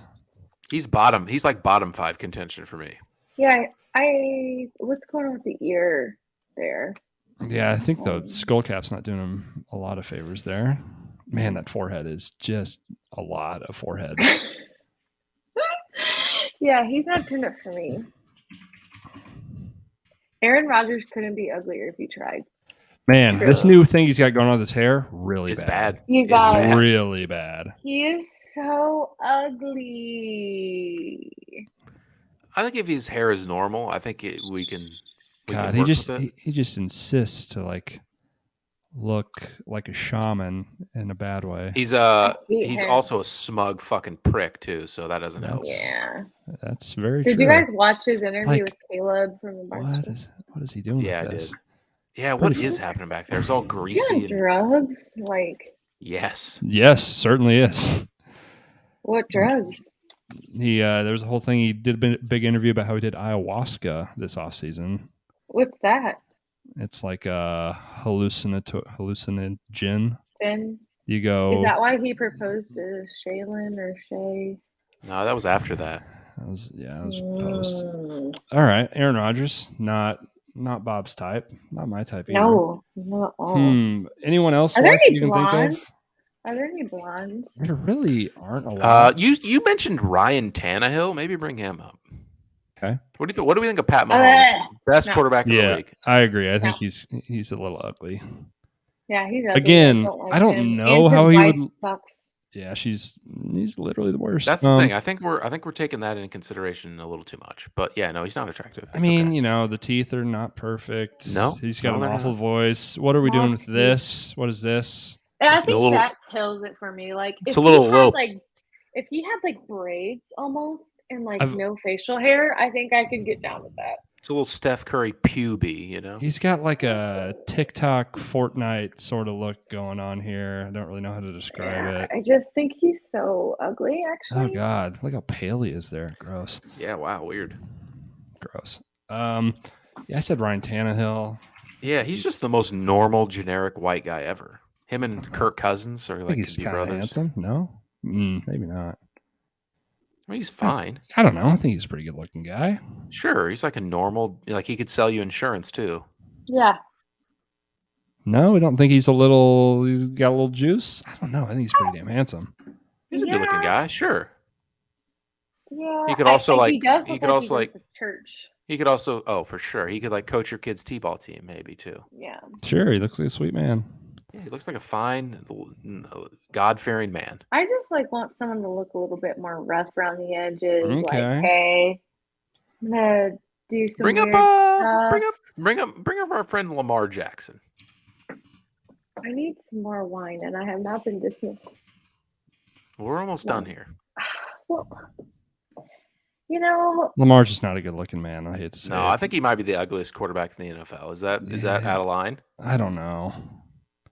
He's like bottom 5 contention for me. Yeah, what's going on with the ear there? Yeah, I think the skull cap's not doing him a lot of favors there. Man, that forehead is just a lot of forehead. Yeah, he's not doing it for me. Aaron Rodgers couldn't be uglier if he tried. Man, this new thing he's got going on with his hair, really it's bad. You guys, really bad. He is so ugly. I think if his hair is normal, I think we can. God, he just insists to like look like a shaman in a bad way. He's also a smug fucking prick too, so that doesn't help. Yeah, that's very true. Did you guys watch his interview with Caleb from the Bachelor? What is he doing? Yeah, with I this? did. Yeah, what is happening back there? It's all greasy. Drugs, like. Yes, certainly is. What drugs? There was a whole thing. He did a big interview about how he did ayahuasca this offseason. What's that? It's like a hallucinogen. Then you go. Is that why he proposed to Shaylin or Shay? No, that was after that. That was post. All right, Aaron Rodgers, not Bob's type, not my type either. No, not all. Anyone else? Are there any you can blondes? think of? Are there any blondes? There really aren't a lot. You mentioned Ryan Tannehill. Maybe bring him up. Okay. What do we think of Pat Mahomes? Best quarterback in the league. I agree. I think he's a little ugly. Yeah, he's ugly. Again, I don't know how he would. Sucks. Yeah, he's literally the worst. That's the thing. I think we're taking that into consideration a little too much. But yeah, no, he's not attractive. It's I mean, okay. the teeth are not perfect. No, He's got an they're awful not. voice. What are we Small doing with teeth. this? What is this? And I This A think is- little. that kills it for me. Like It's if a he little. had like braids almost and like I've- no facial hair, I think I could get down with that. It's a little Steph Curry puby, you know. He's got like a TikTok Fortnite sort of look going on here. I don't really know how to describe Yeah, it. I just think he's so ugly, Oh actually. God, look how pale he is there. Gross. Yeah. Wow. Weird. Gross. Yeah, I said Ryan Tannehill. Yeah, he's just the most normal, generic white guy ever. Him and Kirk Cousins are I think like he's could be kind of brothers. handsome. No, maybe not. I mean, he's fine. I don't know. I think he's a pretty good looking guy. Sure, he's like a normal. Like he could sell you insurance too. Yeah. No, I don't think he's He's got a little juice. I don't know. I think he's pretty damn handsome. He's a good-looking guy. Sure. Yeah. He could also like. He does He look could like also he like. goes to church. He could also. Oh, for sure. He could like coach your kid's t-ball team, maybe too. Yeah. Sure, he looks like a sweet man. Yeah, he looks like a fine, God-fearing man. I just like want someone to look a little bit more rough around the edges. Okay. Like, hey, I'm gonna do some Bring weird up, stuff. bring up our friend Lamar Jackson. I need some more wine, and I have not been dismissed. We're almost done here. Well, Lamar's just not a good looking man. I hate to say No, it. I think he might be the ugliest quarterback in the NFL. Is that Yeah. out of line? I don't know.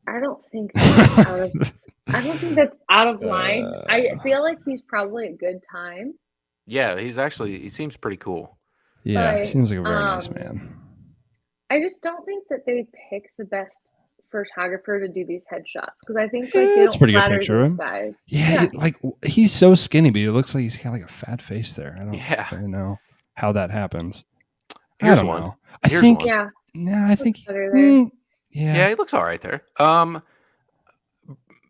I don't think that's out of. I don't think that's out of line. I feel like he's probably a good time. Yeah, he seems pretty cool. Yeah, he But, seems like a very nice man. I just don't think that they pick the best photographer to do these headshots because I think like they It's a don't pretty good flatter picture of these him. guys. Yeah, he's so skinny, but he looks like he's got like a fat face there. I don't Yeah. really know how that happens. Here's I don't one. know. Here's I think. one. Yeah, No, I think. better there. Yeah, he looks all right there.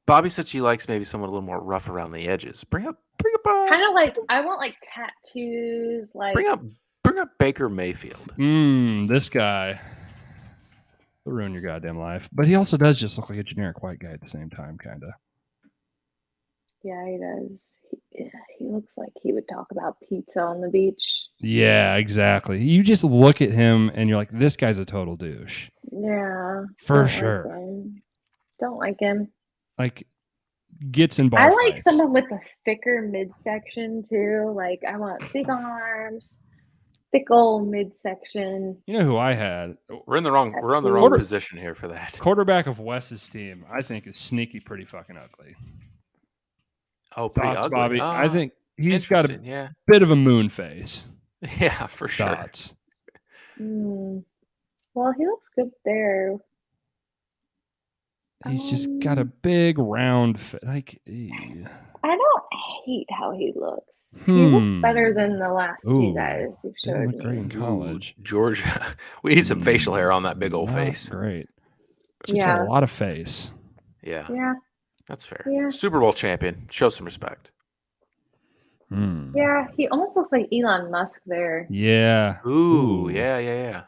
Bobbie said she likes maybe someone a little more rough around the edges. Bring up. Kind of like I want like tattoos, like Bring up Baker Mayfield. This guy will ruin your goddamn life. But he also does just look like a generic white guy at the same time, kind of. Yeah, he does. He looks like he would talk about pizza on the beach. Yeah, exactly. You just look at him and you're like, this guy's a total douche. Yeah, For don't sure. Like him. Don't like him. Like, gets in bar I like fights. someone with a thicker midsection too. Like I want big arms, thick old midsection. You know who I had? We're on the wrong Quarter- position here for that. Quarterback of Wes's team, I think, is sneaky pretty fucking ugly. Oh, pretty Thoughts, ugly. Bobbie? I think he's got a Interesting, bit of a moon face. yeah, for sure. Thoughts? Well, he looks good there. He's just got a big round face. Like, I don't hate how he looks. He looks better than the last few guys you've didn't showed look great in me. college. Georgia, we need some facial hair on that big old Not face. Great. Just got a lot of face. Yeah, Yeah. that's fair. Yeah. Super Bowl champion. Show some respect. Yeah, he almost looks like Elon Musk there. Yeah. Ooh. Yeah.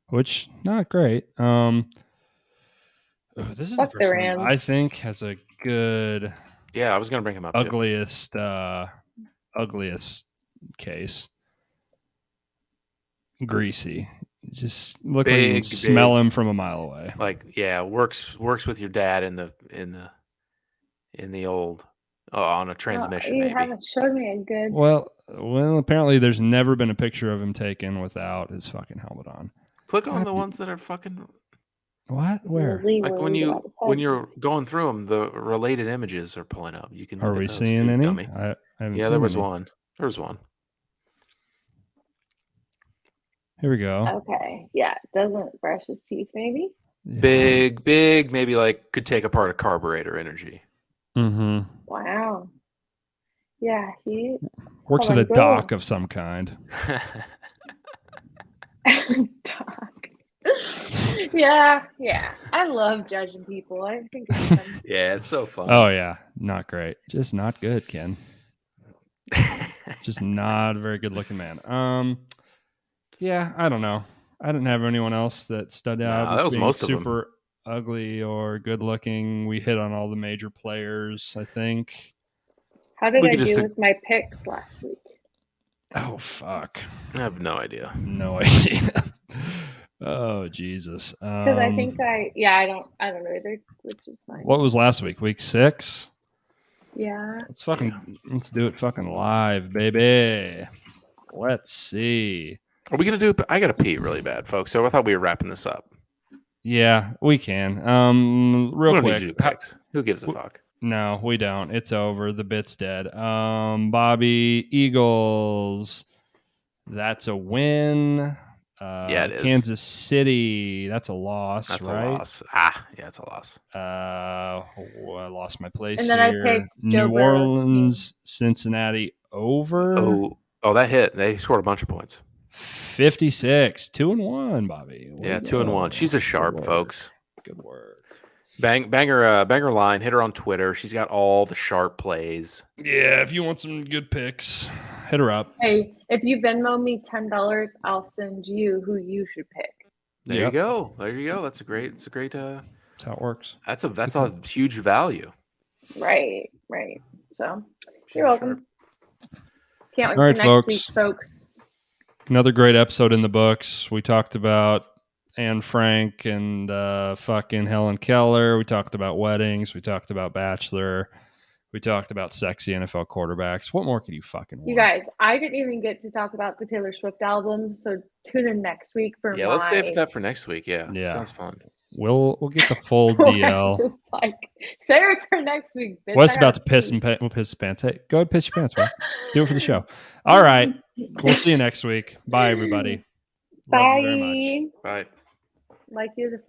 Which not great. This is Fuck the the person Rams. I think has a good Yeah, I was gonna bring him up. ugliest case. Greasy. Just look like you can smell him from a mile away. Like, yeah, works with your dad in the old on a transmission. You maybe. haven't showed me a good. Well, apparently there's never been a picture of him taken without his fucking helmet on. Click on the ones that are fucking. What? Where? Like when you're going through them, the related images are pulling up. You can. Are look we at those seeing too, any? dummy. I haven't Yeah, seen there was any. one. There was one. Here we go. Okay. Yeah. Doesn't brush his teeth, maybe. Yeah. Big, maybe like could take apart a carburetor energy. Mm-hmm. Wow. Yeah, he Works at a dock of some kind. dock. Yeah. I love judging people. I think it's fun. Yeah, it's so fun. Oh yeah, not great. Just not good, Ken. Just not a very good looking man. Yeah, I don't know. I didn't have anyone else that stood out as that was being most of super ugly or good looking. We hit on all the major players, I think. How did We I could just- do with my picks last week? Oh fuck. I have no idea. No idea. Oh Jesus. Because I think I don't know either, which is fine. What was last week? Week 6? Yeah. Let's do it fucking live, baby. Let's see. Are we gonna do? I gotta pee really bad, folks. So I thought we were wrapping this up. Yeah, we can. We Real don't quick. need to do picks. Who gives a fuck? No, we don't. It's over. The bit's dead. Bobbie, Eagles. That's a win. Yeah, it is. Kansas City. That's a loss. That's right? a loss. Yeah, it's a loss. I lost my place And then I here. picked New Joe Burrow's Orleans, Cincinnati over. Oh, that hit. They scored a bunch of points. 56, 2-1, Bobbie. Way Yeah, to 2-1. go. She's a sharp, Good work. folks. Good work. Bang her line. Hit her on Twitter. She's got all the sharp plays. Yeah, if you want some good picks, hit her up. Hey, if you Venmo me $10, I'll send you who you should pick. There you go. That's a great. That's how it works. That's a huge value. Right. So you're welcome. Can't wait All right, for next week, folks. folks. Another great episode in the books. We talked about Anne Frank and fucking Helen Keller. We talked about weddings. We talked about Bachelor. We talked about sexy NFL quarterbacks. What more could you fucking want? You guys, I didn't even get to talk about the Taylor Swift album, so tune in next week for Yeah, let's save that for next week. Yeah. Yeah. Sounds fun. We'll get the full DL. Wes is like, save it for next week, bitch. Wes I about to gotta piss pee. his pants. Hey, go ahead, piss your pants, Wes. Do it for the show. All right. We'll see you next week. Bye, everybody. Love you very much. Bye. Like you as a friend.